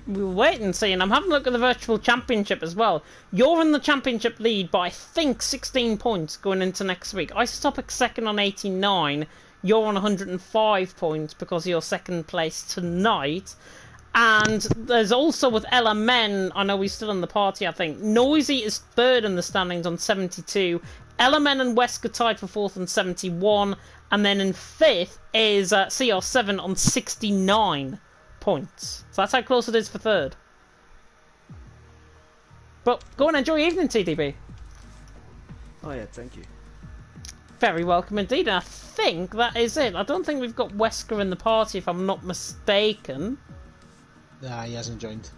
Speaker 1: We'll wait and see, and I'm having a look at the virtual championship as well. You're in the championship lead by, I think, 16 points going into next week. Isotopic second on 89. You're on 105 points because of your second place tonight. And there's also with LMN, I know he's still in the party, I think. Noisy is third in the standings on 72. LMN and Wesker tied for 4th on 71. And then in 5th is CR7 on 69 points. So that's how close it is for 3rd. But go and enjoy your evening, TDB.
Speaker 4: Oh yeah, thank you.
Speaker 1: Very welcome indeed. And I think that is it. I don't think we've got Wesker in the party, if I'm not mistaken.
Speaker 2: Nah, he hasn't joined.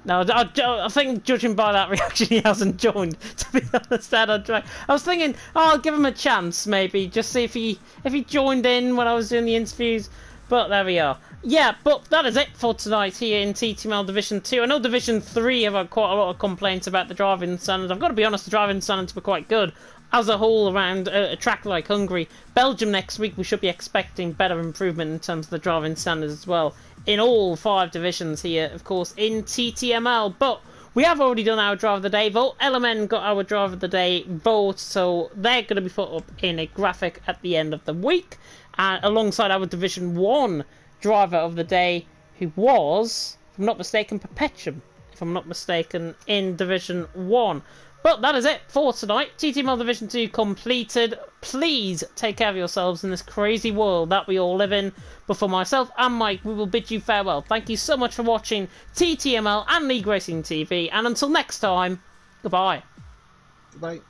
Speaker 1: No, I think judging by that reaction, he hasn't joined. To be honest, I was thinking, I'll give him a chance, maybe, just see if he joined in when I was doing the interviews. But there we are. Yeah, but that is it for tonight here in TTML Division 2. I know Division 3 have had quite a lot of complaints about the driving standards. I've got to be honest, the driving standards were quite good as a whole around a track like Hungary. Belgium next week, we should be expecting better improvement in terms of the driving standards as well. In all 5 divisions here, of course, in TTML. But we have already done our Driver of the Day vote. LMN got our Driver of the Day vote, so they're going to be put up in a graphic at the end of the week, alongside our Division 1 Driver of the Day, who was, if I'm not mistaken, Perpetuum, if I'm not mistaken, in Division 1. But that is it for tonight. TTML Division 2 completed. Please take care of yourselves in this crazy world that we all live in. But for myself and Mike, we will bid you farewell. Thank you so much for watching TTML and League Racing TV. And until next time, goodbye.
Speaker 2: Goodbye.